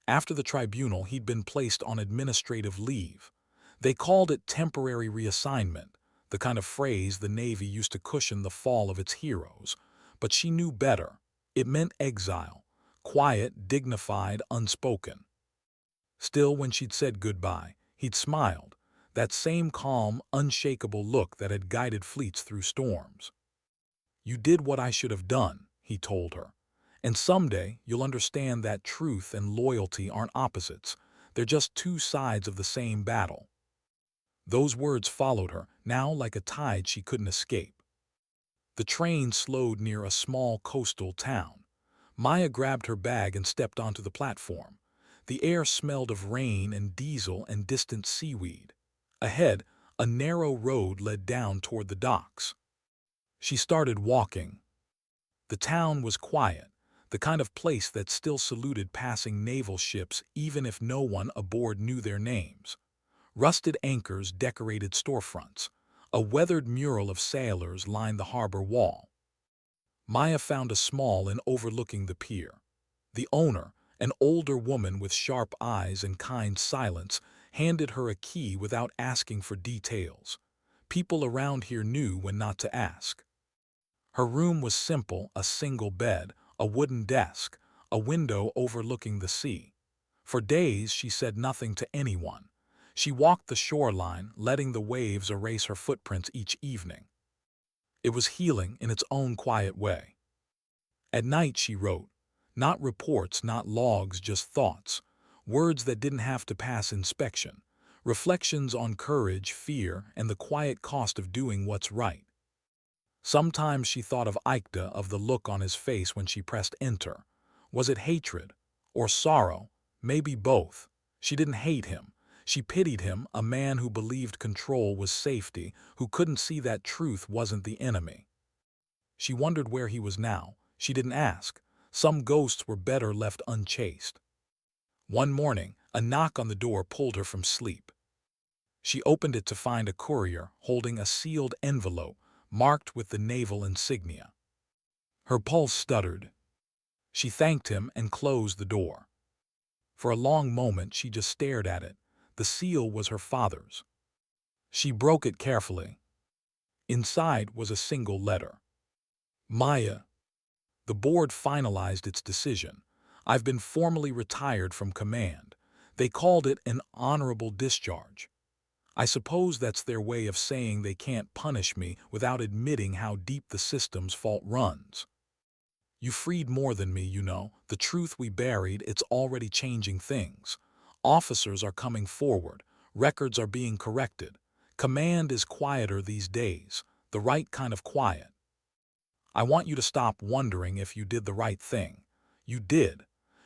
After the tribunal, he'd been placed on administrative leave. They called it temporary reassignment, the kind of phrase the Navy used to cushion the fall of its heroes. But she knew better. It meant exile, quiet, dignified, unspoken. Still, when she'd said goodbye, he'd smiled, that same calm, unshakable look that had guided fleets through storms. You did what I should have done, he told her. And someday you'll understand that truth and loyalty aren't opposites. They're just two sides of the same battle. Those words followed her, now like a tide she couldn't escape. The train slowed near a small coastal town. Maya grabbed her bag and stepped onto the platform. The air smelled of rain and diesel and distant seaweed. Ahead, a narrow road led down toward the docks. She started walking. The town was quiet, the kind of place that still saluted passing naval ships even if no one aboard knew their names. Rusted anchors decorated storefronts. A weathered mural of sailors lined the harbor wall. Maya found a small inn overlooking the pier. The owner, an older woman with sharp eyes and kind silence, handed her a key without asking for details. People around here knew when not to ask. Her room was simple, a single bed, a wooden desk, a window overlooking the sea. For days she said nothing to anyone. She walked the shoreline, letting the waves erase her footprints each evening. It was healing in its own quiet way. At night she wrote, not reports, not logs, just thoughts, words that didn't have to pass inspection, reflections on courage, fear, and the quiet cost of doing what's right. Sometimes she thought of Aikda, of the look on his face when she pressed enter. Was it hatred or sorrow? Maybe both. She didn't hate him. She pitied him, a man who believed control was safety, who couldn't see that truth wasn't the enemy. She wondered where he was now. She didn't ask. Some ghosts were better left unchased. One morning, a knock on the door pulled her from sleep. She opened it to find a courier holding a sealed envelope marked with the naval insignia. Her pulse stuttered. She thanked him and closed the door. For a long moment she just stared at it. The seal was her father's. She broke it carefully. Inside was a single letter. Maya. The board finalized its decision. I've been formally retired from command. They called it an honorable discharge. I suppose that's their way of saying they can't punish me without admitting how deep the system's fault runs. You freed more than me, you know. The truth we buried, it's already changing things. Officers are coming forward. Records are being corrected. Command is quieter these days, the right kind of quiet. I want you to stop wondering if you did the right thing. You did.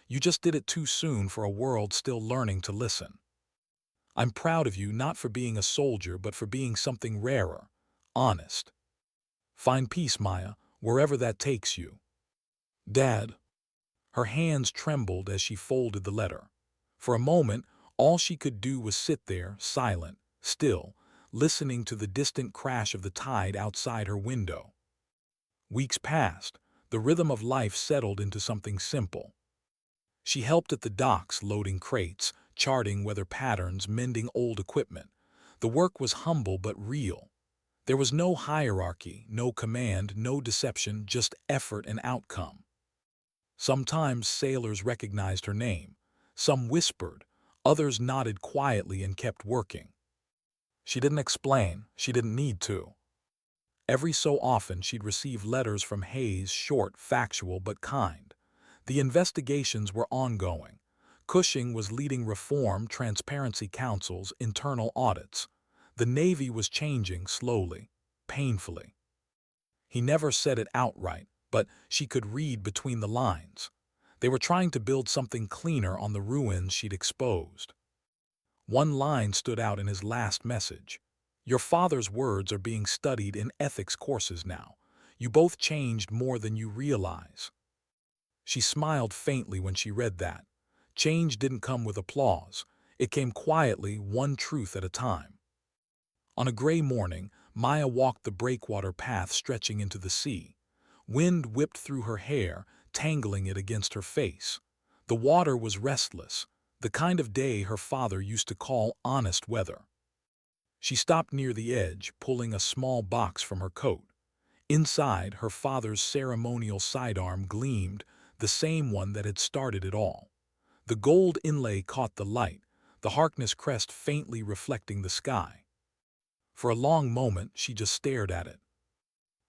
You just did it too soon for a world still learning to listen. I'm proud of you not for being a soldier but for being something rarer, honest. Find peace, Maya, wherever that takes you. Dad. Her hands trembled as she folded the letter. For a moment, all she could do was sit there, silent, still, listening to the distant crash of the tide outside her window. Weeks passed. The rhythm of life settled into something simple. She helped at the docks, loading crates, charting weather patterns, mending old equipment. The work was humble but real. There was no hierarchy, no command, no deception, just effort and outcome. Sometimes sailors recognized her name. Some whispered, others nodded quietly and kept working. She didn't explain, she didn't need to. Every so often she'd receive letters from Hayes, short, factual, but kind. The investigations were ongoing. Cushing was leading reform, transparency councils, internal audits. The Navy was changing slowly, painfully. He never said it outright, but she could read between the lines. They were trying to build something cleaner on the ruins she'd exposed. One line stood out in his last message. Your father's words are being studied in ethics courses now. You both changed more than you realize. She smiled faintly when she read that. Change didn't come with applause. It came quietly, one truth at a time. On a gray morning, Maya walked the breakwater path stretching into the sea. Wind whipped through her hair, tangling it against her face. The water was restless, the kind of day her father used to call honest weather. She stopped near the edge, pulling a small box from her coat. Inside, her father's ceremonial sidearm gleamed, the same one that had started it all. The gold inlay caught the light, the Harkness crest faintly reflecting the sky. For a long moment, she just stared at it.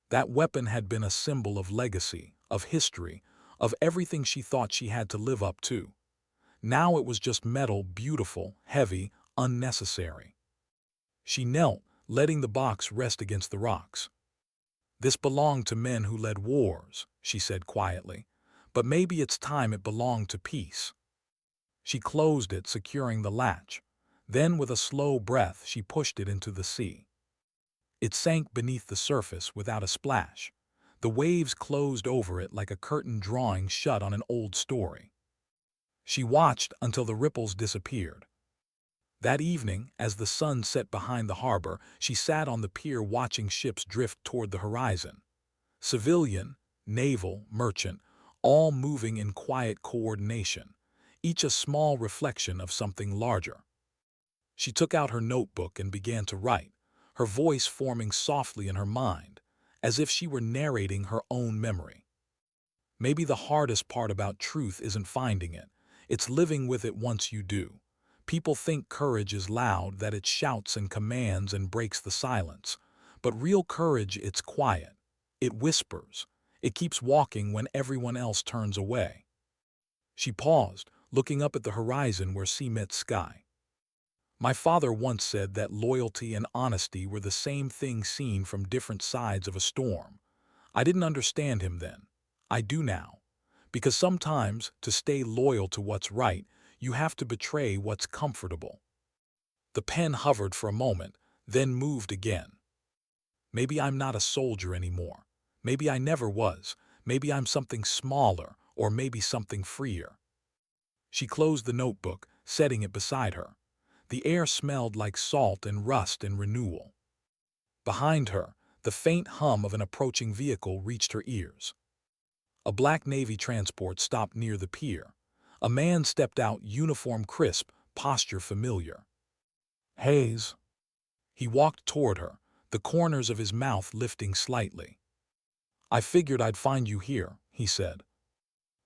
That weapon had been a symbol of legacy, of history, of everything she thought she had to live up to. Now it was just metal, beautiful, heavy, unnecessary. She knelt, letting the box rest against the rocks. "This belonged to men who led wars," she said quietly, "but maybe it's time it belonged to peace." She closed it, securing the latch. Then, with a slow breath, she pushed it into the sea. It sank beneath the surface without a splash. The waves closed over it like a curtain drawing shut on an old story. She watched until the ripples disappeared. That evening, as the sun set behind the harbor, she sat on the pier watching ships drift toward the horizon. Civilian, naval, merchant, all moving in quiet coordination, each a small reflection of something larger. She took out her notebook and began to write, her voice forming softly in her mind, as if she were narrating her own memory. Maybe the hardest part about truth isn't finding it, it's living with it once you do. People think courage is loud, that it shouts and commands and breaks the silence. But real courage, it's quiet. It whispers. It keeps walking when everyone else turns away. She paused, looking up at the horizon where sea met sky. "My father once said that loyalty and honesty were the same thing seen from different sides of a storm. I didn't understand him then. I do now. Because sometimes, to stay loyal to what's right, you have to betray what's comfortable." The pen hovered for a moment, then moved again. "Maybe I'm not a soldier anymore. Maybe I never was. Maybe I'm something smaller, or maybe something freer." She closed the notebook, setting it beside her. The air smelled like salt and rust and renewal. Behind her, the faint hum of an approaching vehicle reached her ears. A black Navy transport stopped near the pier. A man stepped out, uniform crisp, posture familiar. "Hayes." He walked toward her, the corners of his mouth lifting slightly. "I figured I'd find you here," he said.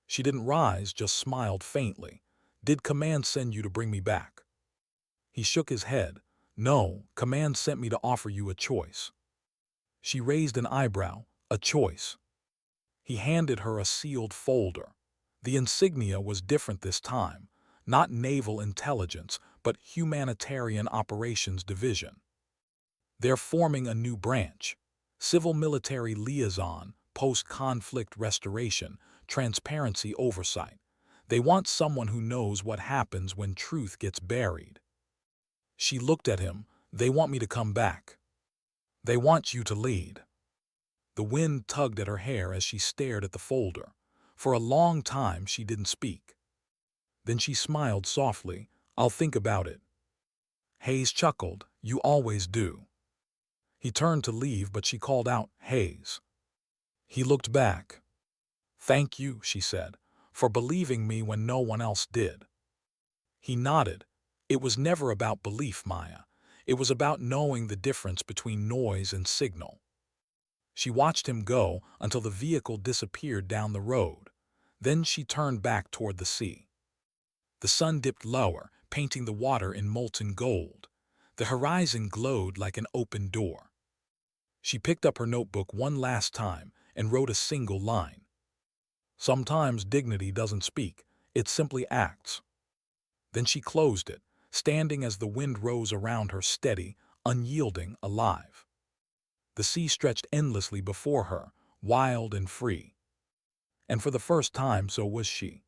She didn't rise, just smiled faintly. "Did command send you to bring me back?" He shook his head. "No, command sent me to offer you a choice." She raised an eyebrow. "A choice?" He handed her a sealed folder. The insignia was different this time. Not naval intelligence, but humanitarian operations division. They're forming a new branch. Civil-military liaison, post-conflict restoration, transparency oversight. They want someone who knows what happens when truth gets buried. She looked at him. "They want me to come back. They want you to lead." The wind tugged at her hair as she stared at the folder. For a long time she didn't speak. Then she smiled softly. "I'll think about it." Hayes chuckled. "You always do." He turned to leave, but she called out, "Hayes." He looked back. "Thank you," she said, "for believing me when no one else did." He nodded. "It was never about belief, Maya. It was about knowing the difference between noise and signal." She watched him go until the vehicle disappeared down the road. Then she turned back toward the sea. The sun dipped lower, painting the water in molten gold. The horizon glowed like an open door. She picked up her notebook one last time and wrote a single line. "Sometimes dignity doesn't speak, it simply acts." Then she closed it, standing as the wind rose around her, steady, unyielding, alive. The sea stretched endlessly before her, wild and free. And for the first time, so was she.